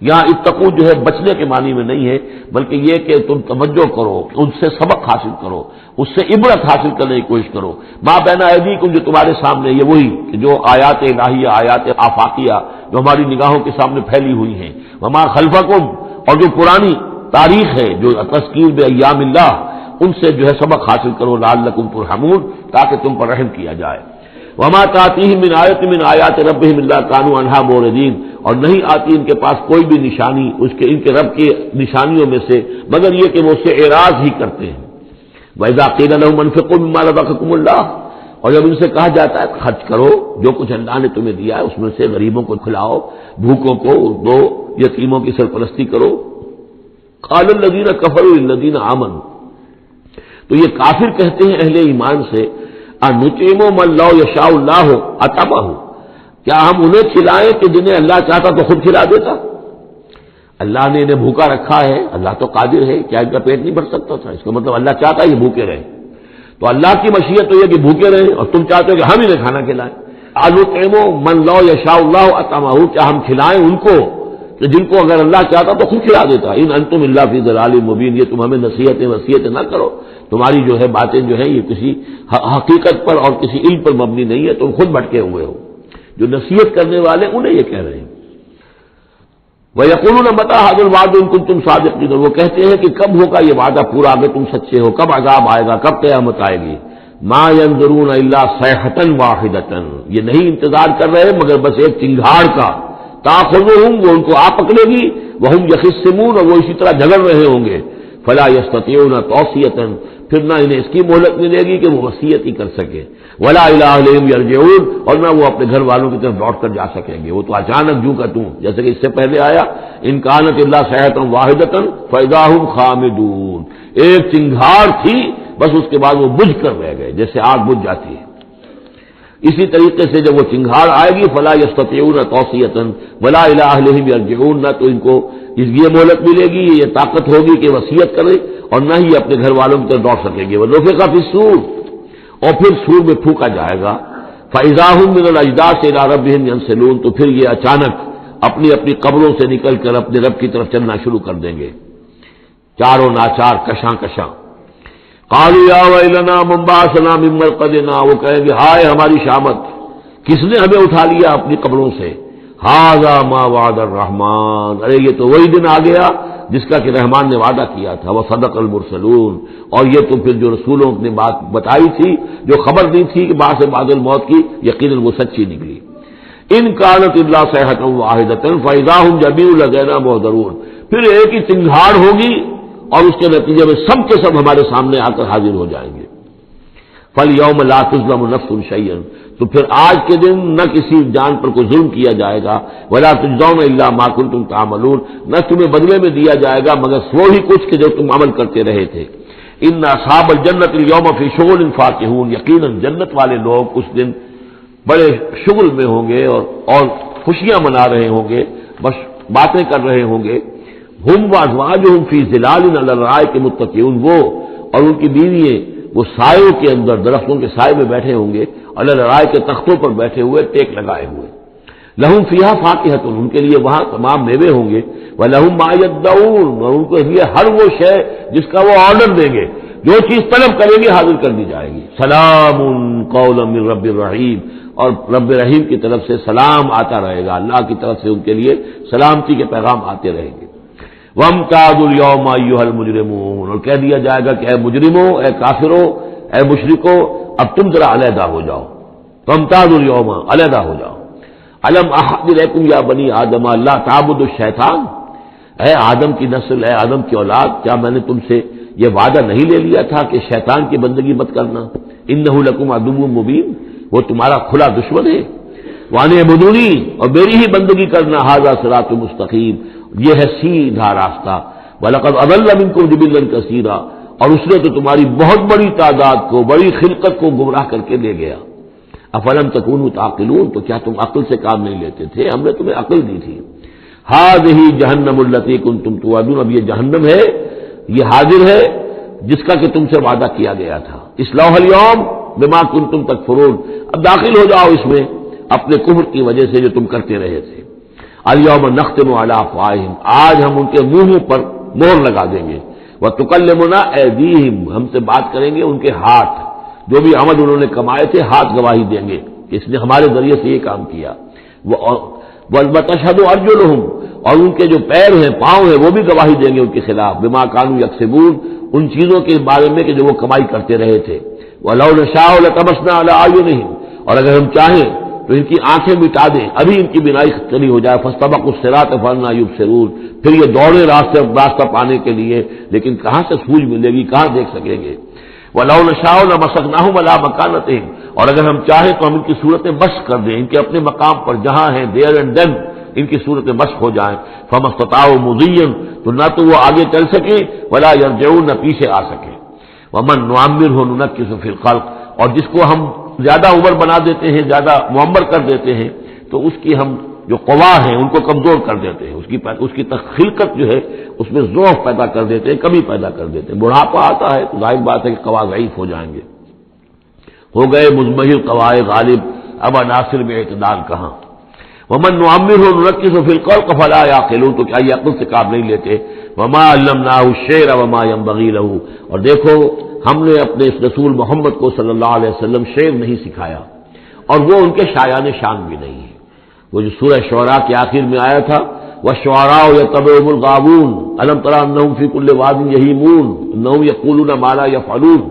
یہاں اتقو جو ہے بچنے کے معنی میں نہیں ہے، بلکہ یہ کہ تم توجہ کرو، ان سے سبق حاصل کرو، اس سے عبرت حاصل کرنے کی کوشش کرو۔ ما بین ایدیکم، جو تمہارے سامنے، یہ وہی کہ جو آیات الہیہ، آیات آفاقیہ جو ہماری نگاہوں کے سامنے پھیلی ہوئی ہیں، وما خلفکم، اور جو پرانی تاریخ ہے، جو تذکیر بایام اللہ، ان سے جو ہے سبق حاصل کرو، لعلکم ترحمون، تاکہ تم پر رحم کیا جائے۔ وما تاتیہم من آیۃ من آیات ربہم الا کانوا عنہا معرضین، اور نہیں آتی ان کے پاس کوئی بھی نشانی ان کے رب کی نشانیوں میں سے مگر یہ کہ وہ اس سے اعراض ہی کرتے ہیں۔ وَإِذَا قِيلَ لَهُمْ أَنفِقُوا مِمَّا رَزَقَكُمُ اللَّهُ، اور جب ان سے کہا جاتا ہے خرچ کرو جو کچھ اللہ نے تمہیں دیا ہے اس میں سے، غریبوں کو کھلاؤ، بھوکوں کو دو، یتیموں کی سرپرستی کرو۔ قَالَ الَّذِينَ كَفَرُوا لِلَّذِينَ آمَنُوا، تو یہ کافر کہتے ہیں اہل ایمان سے، أَنُطْعِمُ مَن لَّوْ يَشَاءُ اللَّهُ أَطْعَمَهُ، کیا ہم انہیں کھلائیں کہ جنہیں اللہ چاہتا تو خود کھلا دیتا؟ اللہ نے انہیں بھوکا رکھا ہے، اللہ تو قادر ہے، کیا ان کا پیٹ نہیں بھر سکتا تھا؟ اس کا مطلب اللہ چاہتا ہے یہ بھوکے رہیں، تو اللہ کی مشیت تو یہ کہ بھوکے رہیں، اور تم چاہتے ہو کہ ہم انہیں کھانا کھلائیں۔ أَنُطْعِمُ مَن لَّوْ يَشَاءُ اللَّهُ أَطْعَمَهُ، کیا ہم کھلائیں ان کو کہ جن کو اگر اللہ چاہتا تو خود کھلا دیتا۔ إِنْ أَنْتُمْ إِلَّا فِي ضَلَالٍ مُّبِينٍ، یہ تم ہمیں نصیحتیں وصیتیں نہ کرو، تمہاری جو ہے باتیں جو ہے یہ کسی حقیقت پر اور کسی علم پر مبنی نہیں ہے، تم خود بھٹکے ہوئے ہو۔ جو نصیحت کرنے والے انہیں یہ کہہ رہے ہیں۔ وَيَقُولُونَ مَتَىٰ هَٰذَا الْوَعْدُ إِن كُنتُمْ صَادِقِينَ، وہ کہتے ہیں کہ کب ہوگا یہ وعدہ پورا اگر تم سچے ہو، کب عذاب آئے گا، کب قیامت آئے گی۔ مَا يَنظُرُونَ إِلَّا صَيْحَةً وَاحِدَةً، یہ نہیں انتظار کر رہے مگر بس ایک چنگھاڑ کا، تَأْخُذُهُمْ، وہ ان کو آ پکڑے گی، وَهُمْ يَخِصِّمُونَ، اور وہ اسی طرح جھگڑ رہے ہوں گے، فَلَا يَسْتَطِيعُونَ تَوْصِيَةً، پھر نہ انہیں اس کی مہلت ملے گی کہ وہ وصیت ہی کر سکے، وَلَا إِلَىٰ أَهْلِهِمْ يَرْجِعُونَ، اور نہ وہ اپنے گھر والوں کی طرف لوٹ کر جا سکیں گے، وہ تو اچانک جو کا توں، جیسے کہ اس سے پہلے آیا إِن كَانَتْ إِلَّا صَيْحَةٌ وَاحِدَةٌ فَإِذَا هُمْ خَامِدُونَ، ایک چنگھاڑ تھی بس اس کے بعد وہ بجھ کر رہ گئے، جیسے آگ بجھ جاتی ہے۔ اسی طریقے سے جب وہ چنگھاڑ آئے گی فلا یستطیعون توصیۃ ولا الی اہلہم یرجعون، نہ تو ان کو یہ مہلت ملے گی، یہ طاقت ہوگی کہ وصیت کرے، اور نہ ہی اپنے گھر والوں کی طرف دوڑ سکیں گے۔ ونفخ فی الصور، اور پھر سور میں پھونکا جائے گا، فاذا هم من الاجداث الى ربهم ينسلون، تو پھر یہ اچانک اپنی اپنی قبروں سے نکل کر اپنے رب کی طرف چلنا شروع کر دیں گے، چاروں ناچار کشاں کشاں۔ قالوا یا ویلنا من بعثنا من مرقدنا، وہ کہیں گے ہائے ہماری شامت، کس نے ہمیں اٹھا لیا اپنی قبروں سے۔ ھذا ما وعد الرحمن، ارے یہ تو وہی دن آ گیا جس کا کہ رحمان نے وعدہ کیا تھا، وصدق المرسلون، اور یہ تو پھر جو رسولوں نے بات بتائی تھی، جو خبر دی تھی کہ بعث بعد الموت کی، یقیناً وہ سچی نکلی۔ ان كانت الا صيحة واحدة فاذا هم جميع لدينا محضرون، پھر ایک ہی چنگھاڑ ہوگی اور اس کے نتیجے میں سب کے سب ہمارے سامنے آ کر حاضر ہو جائیں گے۔ فَالْيَوْمَ لَا تُظْلَمُ نَفْسٌ شَيْئًا، تو پھر آج کے دن نہ کسی جان پر کوئی ظلم کیا جائے گا، وَلَا تُجْزَوْنَ إِلَّا مَا كُنتُمْ تَعْمَلُونَ، نہ تمہیں بدلے میں دیا جائے گا مگر وہی کچھ کہ جو تم عمل کرتے رہے تھے۔ إِنَّ أَصْحَابَ الْجَنَّةِ الْيَوْمَ فِي شُغُلٍ فَاكِهُونَ، یقیناً جنت والے لوگ اس دن بڑے شغل میں ہوں گے اور خوشیاں منا رہے ہوں گے، بس باتیں کر رہے ہوں گے۔ ہم وازواجہم فی ظلال علی الارائک متکئون، وہ اور ان کی بیوییں وہ سایوں کے اندر، درختوں کے سائے میں بیٹھے ہوں گے، علی الارائک کے تختوں پر بیٹھے ہوئے، ٹیک لگائے ہوئے۔ لہم فیہا فاکہۃ، ان کے لیے وہاں تمام میوے ہوں گے، ولہم ما یدعون، اور ان کے لیے ہر وہ شے جس کا وہ آرڈر دیں گے، جو چیز طلب کریں گے حاضر کر دی جائے گی۔ سلام قولا من رب الرحیم، اور رب رحیم کی طرف سے سلام آتا رہے گا، اللہ کی طرف سے ان کے لیے سلامتی کے پیغام آتے رہیں گے۔ وَامْتَازُوا الْيَوْمَ أَيُّهَا الْمُجْرِمُونَ، اور کہہ دیا جائے گا کہ اے مجرموں، اے کافروں، اے مشرکوں، اب تم ذرا علیحدہ ہو جاؤ۔ وَامْتَازُوا الْيَوْمَ، علیحدہ ہو جاؤ۔ الم احد الیکم یا بنی آدم لا تعبدوا الشیطان، اے آدم کی نسل، اے آدم کی اولاد، کیا میں نے تم سے یہ وعدہ نہیں لے لیا تھا کہ شیطان کی بندگی مت کرنا؟ انہ لکم عدو مبین، وہ تمہارا کھلا دشمن ہے۔ وان اعبدونی، اور میری ہی بندگی کرنا، ھذا صراط مستقیم، یہ ہے سیدھا راستہ۔ وَلَقَدْ أَضَلَّ مِنكُمْ جِبِلًّا كَثِيرًا، اور اس نے تو تمہاری بہت بڑی تعداد کو، بڑی خلقت کو گمراہ کر کے لے گیا۔ افلم تکونوا تعقلون، تو کیا تم عقل سے کام نہیں لیتے تھے؟ ہم نے تمہیں عقل دی تھی۔ هذه جہنم التي كنتم توعدون، اب یہ جہنم ہے، یہ حاضر ہے جس کا کہ تم سے وعدہ کیا گیا تھا۔ اصلوها اليوم بما كنتم تکفرون، اب داخل ہو جاؤ اس میں اپنے کفر کی وجہ سے جو تم کرتے رہے تھے۔ اليوم نختم على افواہہم، آج ہم ان کے منہوں پر مہر لگا دیں گے۔ وتکلمنا ایدیہم، ہم سے بات کریں گے ان کے ہاتھ، جو بھی عمل انہوں نے کمائے تھے ہاتھ گواہی دیں گے کہ اس نے ہمارے ذریعے سے یہ کام کیا۔ وتشہد ارجلہم، اور ان کے جو پیر ہیں، پاؤں ہیں، وہ بھی گواہی دیں گے ان کے خلاف، بما کانوا یکسبون، ان چیزوں کے بارے میں کہ جو وہ کمائی کرتے رہے تھے۔ ولو نشاء لطمسنا علی اعینہم، اور اگر ہم چاہیں تو ان کی آنکھیں مٹا دیں، ابھی ان کی بینائی چلی ہو جائے۔ فاستبقوا الصراط فانى يبصرون، پھر یہ دوڑے راستہ پانے کے لیے، لیکن کہاں سے سوجھ ملے گی، کہاں دیکھ سکیں گے۔ وَلَوْ نَشَاءُ لَمَسَخْنَاهُمْ عَلَىٰ مَكَانَتِهِمْ، اور اگر ہم چاہیں تو ہم ان کی صورتیں مشق کر دیں، ان کے اپنے مقام پر جہاں ہیں دیر اینڈ دین ان کی صورتیں مشق ہو جائیں۔ فَمَا اسْتَطَاعُوا مُضِيًّا، تو نہ تو وہ آگے چل سکے، وَلَا يَرْجِعُونَ، نہ پیچھے آ سکے۔ وَمَن نُعَمِّرْهُ نُنَكِّسُ فِي الْخَلْقِ، اور جس کو ہم زیادہ عمر بنا دیتے ہیں، زیادہ معمر کر دیتے ہیں، تو اس کی ہم جو قوا ہیں ان کو کمزور کر دیتے ہیں، اس کی خلقت جو ہے اس میں ضعف پیدا کر دیتے ہیں، کمی پیدا کر دیتے ہیں۔ بڑھاپا آتا ہے تو ظاہر بات ہے کہ قوا ضعیف ہو جائیں گے، ہو گئے مزمحل قوائے غالب، اب عناصر میں اعتدال کہاں۔ ومن نعمرہ ننکسہ فی الخلق فلا یعقلون، تو کیا یہ عقل سے کام نہیں لیتے۔ وما علمناہ الشعر وما ينبغی لہ، اور دیکھو ہم نے اپنے اس رسول محمد کو صلی اللہ علیہ وسلم شعر نہیں سکھایا، اور وہ ان کے شایان شان بھی نہیں ہے۔ وہ جو سورہ شعراء کے آخر میں آیا تھا، وَالشُّعَرَاءُ يَتَّبِعُهُمُ الْغَاوُونَ أَلَمْ تَرَ أَنَّهُمْ فِي كُلِّ وَادٍ يَهِيمُونَ إِنَّهُمْ يَقُولُونَ مَا لَا يَفْعَلُونَ،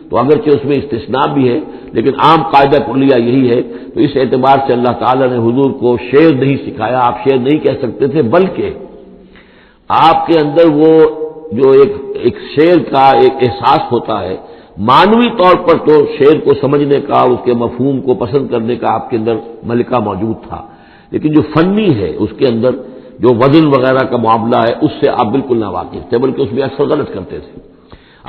تو اگرچہ اس میں استثناء بھی ہے لیکن عام قاعدہ کلیہ یہی ہے۔ تو اس اعتبار سے اللہ تعالیٰ نے حضور کو شعر نہیں سکھایا، آپ شعر نہیں کہہ سکتے تھے، بلکہ آپ کے اندر وہ جو ایک شعر کا ایک احساس ہوتا ہے، معنوی طور پر تو شعر کو سمجھنے کا، اس کے مفہوم کو پسند کرنے کا آپ کے اندر ملکہ موجود تھا، لیکن جو فنی ہے اس کے اندر جو وزن وغیرہ کا معاملہ ہے اس سے آپ بالکل نہ واقف تھے، بلکہ اس میں اکثر غلط کرتے تھے۔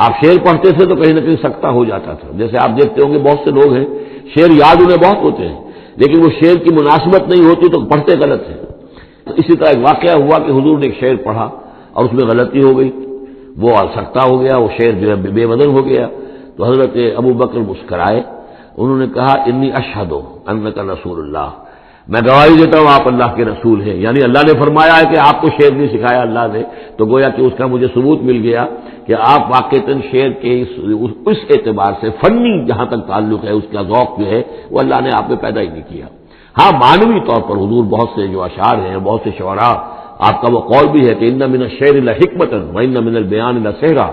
آپ شعر پڑھتے تھے تو کہیں نہ کہیں سکتہ ہو جاتا تھا، جیسے آپ دیکھتے ہوں گے بہت سے لوگ ہیں شعر یاد انہیں بہت ہوتے ہیں، لیکن وہ شعر کی مناسبت نہیں ہوتی تو پڑھتے غلط ہیں۔ تو اسی طرح ایک واقعہ ہوا کہ حضور نے ایک شعر پڑھا اور اس میں غلطی ہو گئی، وہ سکتہ ہو گیا، وہ شعر جو ہے بے وزن ہو گیا۔ تو حضرت ابو بکر مسکرائے، انہوں نے کہا انی اشہد انک رسول اللہ، میں گواہی دیتا ہوں آپ اللہ کے رسول ہیں، یعنی اللہ نے فرمایا ہے کہ آپ کو شعر نہیں سکھایا اللہ نے، تو گویا کہ اس کا مجھے ثبوت مل گیا کہ آپ واقعتاً شعر کے اس اعتبار سے فنی جہاں تک تعلق ہے اس کا ذوق جو ہے وہ اللہ نے آپ میں پیدا ہی نہیں کیا۔ ہاں معنوی طور پر حضور بہت سے جو اشعار ہیں، بہت سے شعراء، آپ کا وہ قول بھی ہے کہ ان من الشعر لحکمۃ وان من البیان لسحرا،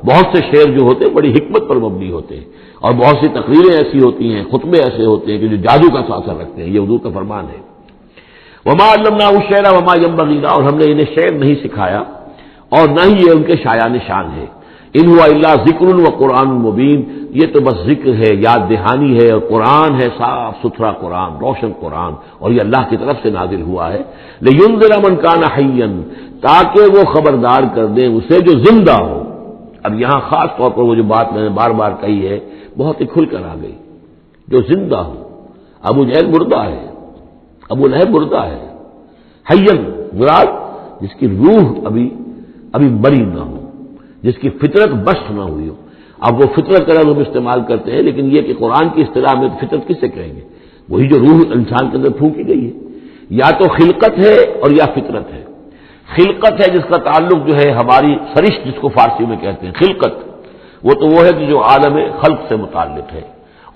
بہت سے شعر جو ہوتے ہیں بڑی حکمت پر مبنی ہوتے ہیں، اور بہت سی تقریریں ایسی ہوتی ہیں، خطبے ایسے ہوتے ہیں کہ جو جادو کا اثر رکھتے ہیں، یہ حضور کا فرمان ہے۔ وما علمناہ الشعر وما ينبغی لہ، اور ہم نے انہیں شعر نہیں سکھایا اور نہ ہی یہ ان کے شایان شان ہے۔ ان ہوا الا ذکر و قرآن مبین، یہ تو بس ذکر ہے، یاد دہانی ہے، اور قرآن ہے، صاف ستھرا قرآن، روشن قرآن، اور یہ اللہ کی طرف سے نازل ہوا ہے۔ لینذر من کان حیا، تاکہ وہ خبردار کر دیں اسے جو زندہ ہو۔ اب یہاں خاص طور پر وہ جو بات میں نے بار بار کہی ہے بہت ہی کھل کر آ گئی، جو زندہ ہو۔ ابو جہل مردہ ہے، ابو لہب مردہ ہے، حیّن مراد جس کی روح ابھی مری نہ ہو، جس کی فطرت بست نہ ہوئی ہو۔ اب وہ فطرت کا لفظ ہم استعمال کرتے ہیں، لیکن یہ کہ قرآن کی اصطلاح میں فطرت کس سے کہیں گے؟ وہی جو روح انسان کے اندر پھونکی گئی ہے، یا تو خلقت ہے اور یا فطرت ہے۔ خلقت ہے جس کا تعلق جو ہے ہماری سرشت جس کو فارسی میں کہتے ہیں خلقت، وہ ہے کہ جو عالم خلق سے متعلق ہے،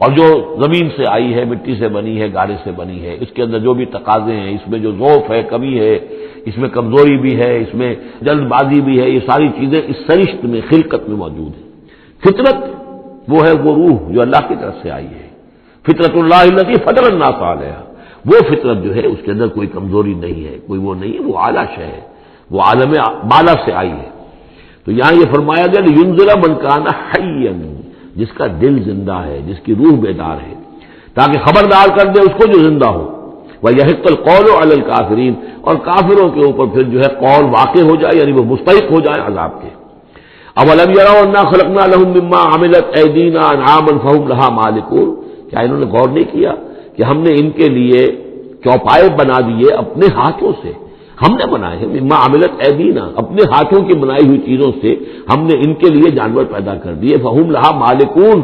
اور جو زمین سے آئی ہے، مٹی سے بنی ہے، گارے سے بنی ہے، اس کے اندر جو بھی تقاضے ہیں، اس میں جو ضعف ہے، کمی ہے، اس میں کمزوری بھی ہے، اس میں جلد بازی بھی ہے، یہ ساری چیزیں اس سرشت میں خلقت میں موجود ہیں۔ فطرت وہ ہے وہ روح جو اللہ کی طرف سے آئی ہے، فطرت اللہ التی فطر الناس علیہا، وہ فطرت جو ہے اس کے اندر کوئی کمزوری نہیں ہے، کوئی وہ نہیں ہے، وہ اعلیٰ شے ہے، وہ عالم بالا سے آئی ہے۔ تو یہاں یہ فرمایا گیا لینذر من کان حیا، جس کا دل زندہ ہے، جس کی روح بیدار ہے، تاکہ خبردار کر دے اس کو جو زندہ ہو، وَيَحِقَّ الْقَوْلُ عَلَى الْكَافِرِينَ، اور کافروں کے اوپر پھر جو ہے قول واقع ہو جائے، یعنی وہ مستحق ہو جائے عذاب کے۔ اولم يروا انا خلقنا لهم مما عملت ايدينا انعاما فهم لها مالكون، کیا انہوں نے غور نہیں کیا کہ ہم نے ان کے لیے چوپائے بنا دیے اپنے ہاتھوں سے، ہم نے بنائے ہیں، مما عملت ایدینا، اپنے ہاتھوں کی بنائی ہوئی چیزوں سے ہم نے ان کے لیے جانور پیدا کر دیے، فہم لہا مالکون،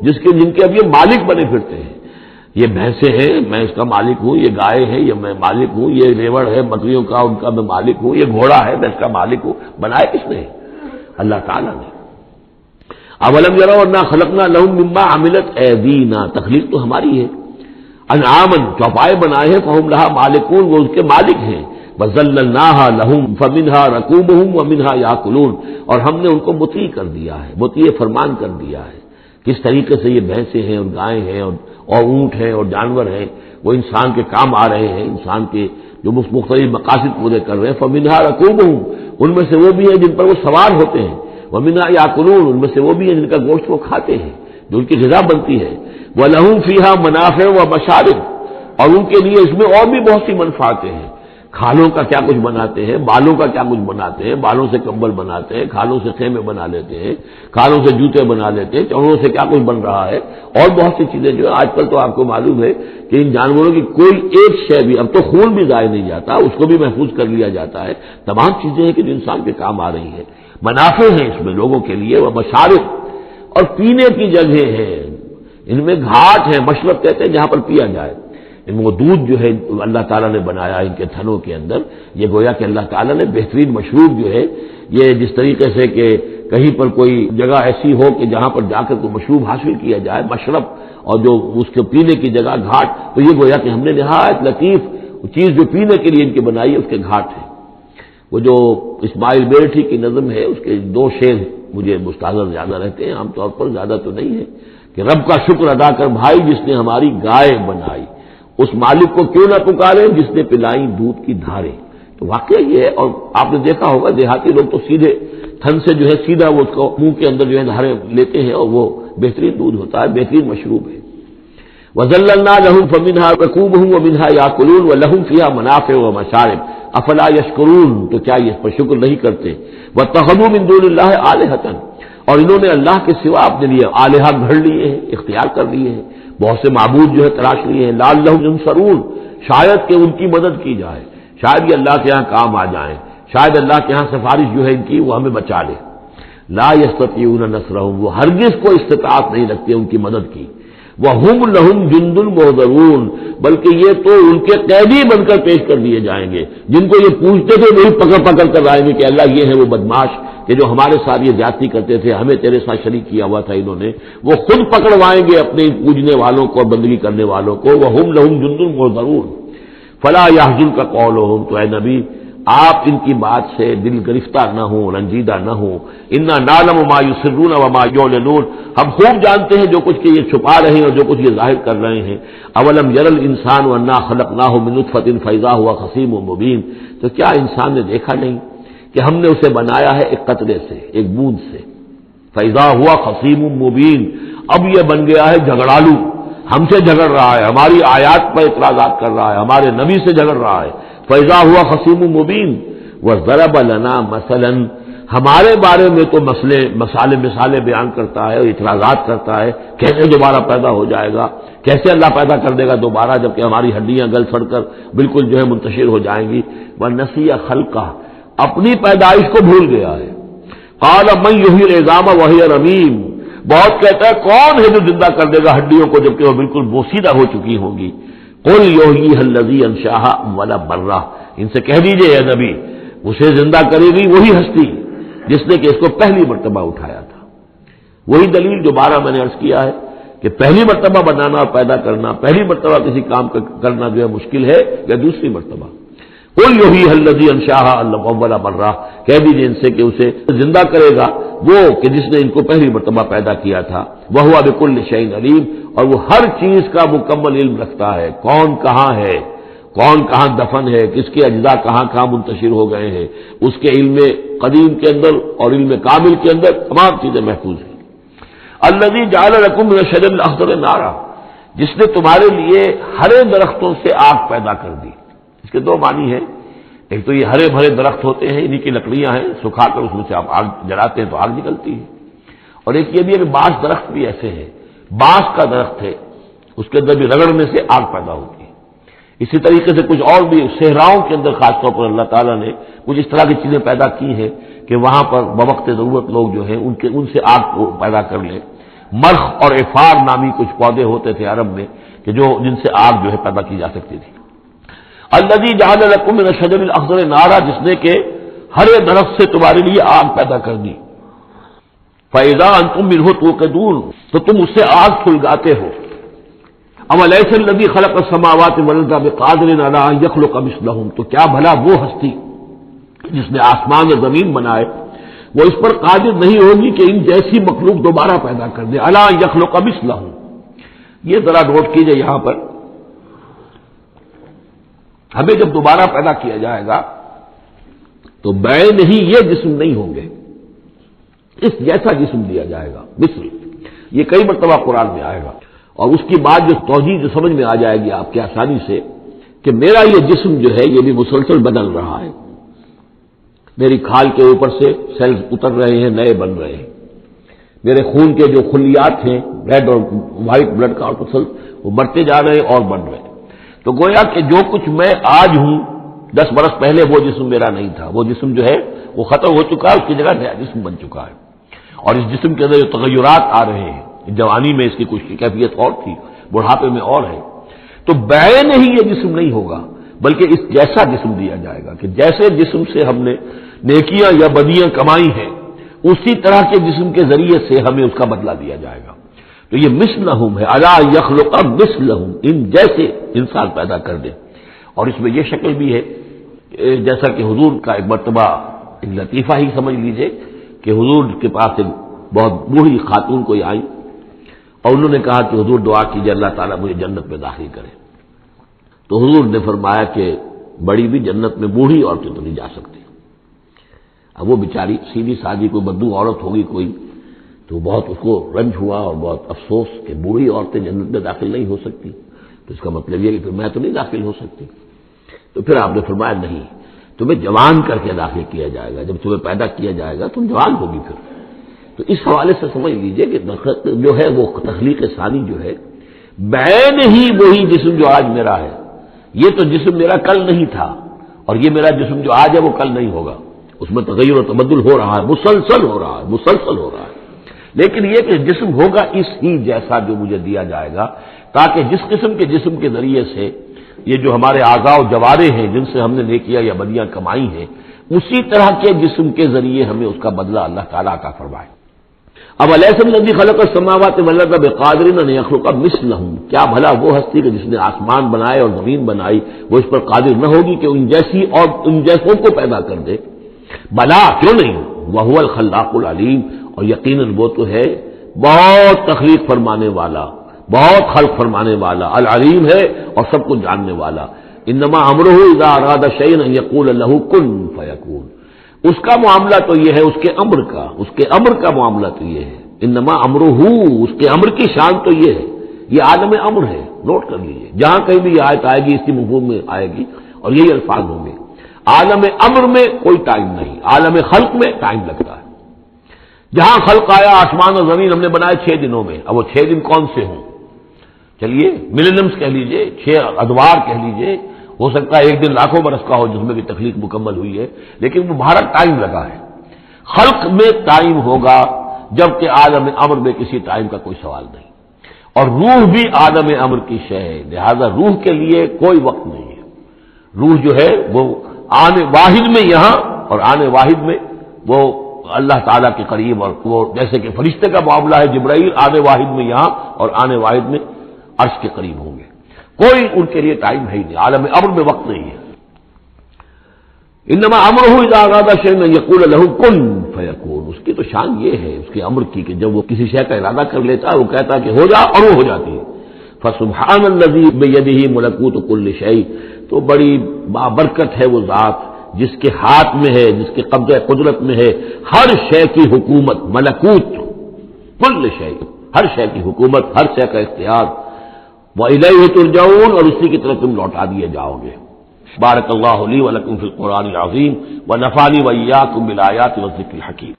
جن کے اب یہ مالک بنے پھرتے ہیں۔ یہ بھینسیں ہیں، میں اس کا مالک ہوں، یہ گائے ہے، یہ میں مالک ہوں، یہ ریوڑ ہے بکریوں کا، ان کا میں مالک ہوں، یہ گھوڑا ہے، میں اس کا مالک ہوں۔ بنائے کس نے؟ اللہ تعالیٰ نے۔ اولم یروا انا خلقنا لهم مما عملت ایدینا، تخلیق تو ہماری ہے، انعامن، چوپائے بنائے ہیں، فہم لہا مالکون، وہ اس کے مالک ہیں، وذللناها لهم فمنها ركوبهم ومنها ياكلون، اور ہم نے ان کو مطیع کر دیا ہے، مطیع فرمان کر دیا ہے۔ کس طریقے سے یہ بھینسیں ہیں اور گائیں ہیں اور اونٹ ہیں اور جانور ہیں، وہ انسان کے کام آ رہے ہیں، انسان کے جو مختلف مقاصد پورے کر رہے ہیں۔ فمنها ركوبهم، ان میں سے وہ بھی ہیں جن پر وہ سوار ہوتے ہیں، ومنها ياكلون، ان میں سے وہ بھی ہیں جن کا گوشت وہ کھاتے ہیں، جو ان کی غذا بنتی ہے۔ وَلَهُمْ فِيهَا مَنَافِعُ وَمَشَارِبُ، اور ان کے لیے اس میں اور بھی بہت سی منفعتیں ہیں، کھالوں کا کیا کچھ بناتے ہیں، بالوں کا کیا کچھ بناتے ہیں، بالوں سے کمبل بناتے ہیں، کھالوں سے خیمے بنا لیتے ہیں، کھالوں سے جوتے بنا لیتے ہیں، چمڑوں سے کیا کچھ بن رہا ہے، اور بہت سی چیزیں جو ہے آج کل تو آپ کو معلوم ہے کہ ان جانوروں کی کوئی ایک شے بھی، اب تو خون بھی ضائع نہیں جاتا، اس کو بھی محفوظ کر لیا جاتا ہے، تمام چیزیں ہیں کہ جو انسان کے کام آ رہی ہیں، منافع ہیں اس میں لوگوں کے لیے، وہ مشارب، اور پینے کی جگہیں ہیں، ان میں گھاٹ ہے، مشرب کہتے ہیں جہاں پر پیا جائے، وہ دودھ جو ہے اللہ تعالیٰ نے بنایا ان کے تھنوں کے اندر، یہ گویا کہ اللہ تعالیٰ نے بہترین مشروب جو ہے، یہ جس طریقے سے کہ کہیں پر کوئی جگہ ایسی ہو کہ جہاں پر جا کر کوئی مشروب حاصل کیا جائے، مشرب، اور جو اس کے پینے کی جگہ گھاٹ، تو یہ گویا کہ ہم نے نہایت لطیف چیز جو پینے کے لیے ان کی بنائی ہے اس کے گھاٹ ہے۔ وہ جو اسماعیل بیرٹھی کی نظم ہے، اس کے دو شعر مجھے مستحضر زیادہ رہتے ہیں، عام طور پر زیادہ تو نہیں ہے، کہ رب کا شکر ادا کر بھائی جس نے ہماری گائے بنائی، اس مالک کو کیوں نہ پکارے جس نے پلائی دودھ کی دھاریں۔ تو واقعہ یہ ہے، اور آپ نے دیکھا ہوگا دیہاتی لوگ تو سیدھے تھن سے جو ہے سیدھا وہ اس کو منہ کے اندر جو ہے دھاریں لیتے ہیں، اور وہ بہترین دودھ ہوتا ہے، بہترین مشروب ہے۔ وَذَلَّلْنَا لَهُمْ فَمِنْهَا رَكُوبُهُمْ وَمِنْهَا يَأْكُلُونَ وَلَهُمْ فِيهَا مَنَافِعُ وَمَشَارِبُ أَفَلَا يَشْكُرُونَ، تو کیا یہ اس پر شکر نہیں کرتے؟ وَاتَّخَذُوا مِن دُونِ اللَّهِ آلِهَةً، اور انہوں نے اللہ کے سوا اپنے لیے آلہہ گھڑ لیے ہیں، اختیار کر لیے ہیں، بہت سے معبود جو ہے تلاش لیے ہیں، لعلہم ینصرون، شاید کہ ان کی مدد کی جائے، شاید یہ اللہ کے ہاں کام آ جائیں، شاید اللہ کے ہاں سفارش جو ہے ان کی وہ ہمیں بچا لے۔ لا یستطیعون نصرہم، وہ ہرگز کوئی استطاعت نہیں رکھتے ان کی مدد کی۔ وَهُمْ لَهُمْ جُنْدٌ مُحْضَرُونَ، بلکہ یہ تو ان کے قیدی بن کر پیش کر دیے جائیں گے، جن کو یہ پوچھتے تھے وہی پکڑ پکڑ کر آئیں گے کہ اللہ یہ ہے وہ بدماش کہ جو ہمارے ساتھ یہ زیادتی کرتے تھے، ہمیں تیرے ساتھ شریک کیا ہوا تھا انہوں نے، وہ خود پکڑوائیں گے اپنے پوجنے والوں کو اور بندگی کرنے والوں کو۔ وَهُمْ لَهُمْ جُنْدٌ مُحْضَرُونَ فَلَا يَحْزُنْكَ قَوْلُهُمْ، تو اے نبی آپ ان کی بات سے دل گرفتار نہ ہوں، رنجیدہ نہ ہوں۔ اِنَّا نَعْلَمُ مَا يُسِرُّونَ وَمَا يُعْلِنُونَ، ہم خوب جانتے ہیں جو کچھ کہ یہ چھپا رہے ہیں اور جو کچھ یہ ظاہر کر رہے ہیں۔ اولم یر الانسان انا خلقناہ من نطفۃ فاذا هو خصیم مبین، تو کیا انسان نے دیکھا نہیں کہ ہم نے اسے بنایا ہے ایک قطرے سے، ایک بوند سے، فاذا هو خصیم مبین، اب یہ بن گیا ہے جھگڑالو، ہم سے جھگڑ رہا ہے، ہماری آیات پر اعتراضات کر رہا ہے، ہمارے نبی سے جھگڑ رہا ہے۔ فَإِذَا هُوَ خَصِيمٌ مُّبِينٌ وَضَرَبَ لَنَا مَثَلًا، ہمارے بارے میں تو مثالیں بیان کرتا ہے اور اعتراضات کرتا ہے، کیسے دوبارہ پیدا ہو جائے گا، کیسے اللہ پیدا کر دے گا دوبارہ جبکہ ہماری ہڈیاں گل سڑ کر بالکل جو ہے منتشر ہو جائیں گی۔ وَنَسِيَ خَلْقَهُ، اپنی پیدائش کو بھول گیا ہے۔ قَالَ مَن يُحْيِي الْعِظَامَ وَهِيَ رَمِيمٌ، بہت کہتا ہے کون ہے جو زندہ کر دے گا ہڈیوں کو جبکہ وہ بالکل بوسیدہ ہو چکی ہوں گی۔ قل یحییھا الذی انشأھا اول مرہ، ان سے کہہ دیجئے اے نبی اسے زندہ کرے گی وہی ہستی جس نے کہ اس کو پہلی مرتبہ اٹھایا تھا۔ وہی دلیل جو بارہ میں نے عرض کیا ہے کہ پہلی مرتبہ بنانا اور پیدا کرنا، پہلی مرتبہ کسی کام کرنا جو ہے مشکل ہے یا دوسری مرتبہ۔ قل یحییھا الذی انشأھا اول مرہ، کہہ دیجئے ان سے کہ اسے زندہ کرے گا وہ کہ جس نے ان کو پہلی مرتبہ پیدا کیا تھا، وَهُوَ بِكُلِّ شَيْءٍ عَلِيمٌ، اور وہ ہر چیز کا مکمل علم رکھتا ہے، کون کہاں ہے، کون کہاں دفن ہے، کس کے اجزاء کہاں کہاں منتشر ہو گئے ہیں، اس کے علم قدیم کے اندر اور علم کامل کے اندر تمام چیزیں محفوظ ہیں۔ الذی جعل لکم من الشجر الاخضر نارا، جس نے تمہارے لیے ہرے درختوں سے آگ پیدا کر دی۔ اس کے دو معنی ہیں، ایک تو یہ ہرے بھرے درخت ہوتے ہیں، انہی کی لکڑیاں ہیں، سکھا کر اس میں سے آپ آگ جلاتے ہیں تو آگ نکلتی ہے، اور ایک یہ بھی ہے کہ بانس درخت بھی ایسے ہیں، بانس کا درخت ہے، اس کے اندر بھی رگڑنے سے آگ پیدا ہوتی ہے۔ اسی طریقے سے کچھ اور بھی صحراؤں کے اندر خاص طور پر اللہ تعالیٰ نے کچھ اس طرح کی چیزیں پیدا کی ہیں کہ وہاں پر بوقت ضرورت لوگ جو ہیں ان سے آگ کو پیدا کر لیں۔ مرخ اور افار نامی کچھ پودے ہوتے تھے عرب میں کہ جن سے آگ جو ہے پیدا کی جا سکتی تھی۔ الذی جعل لکم من الشجر الاخضر نارا، جس نے کہ ہرے درخت سے تمہارے لیے آگ پیدا کر دی۔ فاذا انتم منہ توقدون، تو تم اس سے آگ سلگاتے ہو۔ اولیس الذی خلق السماوات والارض بقادر علی ان یخلق مثلہم، تو کیا بھلا وہ ہستی جس نے آسمان اور زمین بنائے وہ اس پر قادر نہیں ہوگی کہ ان جیسی مخلوق دوبارہ پیدا کر دے، الا یخلق مثلہم۔ یہ ذرا نوٹ کیجئے یہاں پر، ہمیں جب دوبارہ پیدا کیا جائے گا تو بین ہی یہ جسم نہیں ہوں گے، اس جیسا جسم دیا جائے گا، مثل، یہ کئی مرتبہ قرآن میں آئے گا، اور اس کی بات جو توجیہ جو سمجھ میں آ جائے گی آپ کے آسانی سے کہ میرا یہ جسم جو ہے یہ بھی مسلسل بدل رہا ہے، میری کھال کے اوپر سے سیلز اتر رہے ہیں، نئے بن رہے ہیں، میرے خون کے جو خلیات ہیں ریڈ اور وائٹ بلڈ کارپسل وہ بڑھتے جا رہے ہیں اور بڑھ رہے ہیں۔ تو گویا کہ جو کچھ میں آج ہوں 10 برس پہلے وہ جسم میرا نہیں تھا، وہ جسم جو ہے وہ ختم ہو چکا ہے، اس کی جگہ نیا جسم بن چکا ہے، اور اس جسم کے اندر جو تغیرات آ رہے ہیں، جوانی میں اس کی کچھ کیفیت اور تھی، بڑھاپے میں اور ہے، تو بین ہی یہ جسم نہیں ہوگا بلکہ اس جیسا جسم دیا جائے گا کہ جیسے جسم سے ہم نے نیکیاں یا بدیاں کمائی ہیں اسی طرح کے جسم کے ذریعے سے ہمیں اس کا بدلہ دیا جائے گا۔ تو یہ مثلہم ہے، الا یخلق مثلہم، ان جیسے انسان پیدا کر دے۔ اور اس میں یہ شکل بھی ہے جیسا کہ حضور کا ایک مرتبہ ایک لطیفہ ہی سمجھ لیجئے کہ حضور کے پاس ایک بہت بوڑھی خاتون کوئی آئی اور انہوں نے کہا کہ حضور دعا کیجئے اللہ تعالیٰ مجھے جنت میں داخل کرے۔ تو حضور نے فرمایا کہ بڑی بھی جنت میں بوڑھی عورتیں تو نہیں جا سکتی۔ اب وہ بیچاری سیدھی سادھی کوئی بدو عورت ہوگی کوئی، تو بہت اس کو رنج ہوا اور بہت افسوس کہ بوڑھی عورتیں جنت میں داخل نہیں ہو سکتی، تو اس کا مطلب یہ کہ پھر میں تو نہیں داخل ہو سکتی۔ تو پھر آپ نے فرمایا نہیں، تمہیں جوان کر کے داخل کیا جائے گا، جب تمہیں پیدا کیا جائے گا تم جوان ہوگی پھر۔ تو اس حوالے سے سمجھ لیجئے کہ جو ہے وہ تخلیق ثانی جو ہے بین ہی وہی جسم جو آج میرا ہے، یہ تو جسم میرا کل نہیں تھا، اور یہ میرا جسم جو آج ہے وہ کل نہیں ہوگا، اس میں تغیر و تبدل ہو رہا ہے، مسلسل ہو رہا ہے، مسلسل ہو رہا ہے۔ لیکن یہ کہ جسم ہوگا اس ہی جیسا جو مجھے دیا جائے گا، تاکہ جس قسم کے جسم کے ذریعے سے یہ جو ہمارے اعضاء و جوارے ہیں جن سے ہم نے نیکیاں یا بدیاں کمائی ہیں، اسی طرح کے جسم کے ذریعے ہمیں اس کا بدلہ اللہ تعالیٰ عطا فرمائے۔ اب الیس الذی خلق السماوات والارض بقادر ان یخلق مثلہم، کیا بھلا وہ ہستی کہ جس نے آسمان بنائے اور زمین بنائی وہ اس پر قادر نہ ہوگی کہ ان جیسی اور ان جیسوں کو پیدا کر دے؟ بلا، کیوں نہیں، وہو الخلاق العلیم، اور یقیناً وہ تو ہے بہت تخلیق فرمانے والا، بہت خلق فرمانے والا، العلیم ہے اور سب کو جاننے والا۔ انما امرہ اذا اراد شیئا ان یقول له کن فیکون، اس کا معاملہ تو یہ ہے، اس کے امر کا معاملہ تو یہ ہے، انما امرہ، اس کے امر کی شان تو یہ ہے، یہ عالم امر ہے، نوٹ کر لیجئے، جہاں کہیں بھی یہ آیت آئے گی اسی مفہوم میں آئے گی اور یہی الفاظ ہوں گے۔ عالم امر میں کوئی ٹائم نہیں، عالم خلق میں ٹائم لگتا ہے۔ جہاں خلق آیا آسمان اور زمین ہم نے بنائے 6 دنوں میں، اب وہ 6 دن کون سے ہوں؟ چلیے ملینمز کہہ لیجئے، 6 ادوار کہہ لیجئے، ہو سکتا ہے ایک دن لاکھوں برس کا ہو جس میں بھی تخلیق مکمل ہوئی ہے، لیکن وہ بھارا ٹائم لگا ہے۔ خلق میں ٹائم ہوگا جبکہ عالم امر میں کسی ٹائم کا کوئی سوال نہیں، اور روح بھی عالم امر کی شے ہے، لہذا روح کے لیے کوئی وقت نہیں ہے۔ روح جو ہے وہ آنے واحد میں یہاں اور آنے واحد میں وہ اللہ تعالیٰ کے قریب، اور وہ جیسے کہ فرشتے کا معاملہ ہے، جبرائیل آنے واحد میں یہاں اور آنے واحد میں عرش کے قریب ہوں گے، کوئی ان کے لیے ٹائم ہے ہی نہیں، عالم امر میں وقت نہیں ہے۔ انما امرہ اذا اراد شیئا ان یقول له کن فیکون، اس کی تو شان یہ ہے اس کے امر کی کہ جب وہ کسی شے کا ارادہ کر لیتا ہے وہ کہتا ہے کہ ہو جا اور وہ ہو جاتی ہے. فسبحان الذی بیدہ ملکوت کل شیء، تو بڑی بابرکت ہے وہ ذات جس کے ہاتھ میں ہے، جس کے قبضہ قدرت میں ہے ہر شے کی حکومت، ملکوت کل شیء، ہر شے کی حکومت، ہر شے کا اختیار. وَإِلَيْهِ تُرْجَعُونَ، اور اسی کی طرف تم لوٹا دیے جاؤ گے. بارک اللہ لی ولکم فی القرآن العظیم ونفعنی وإیاکم بالآیات والذکر الحکیم.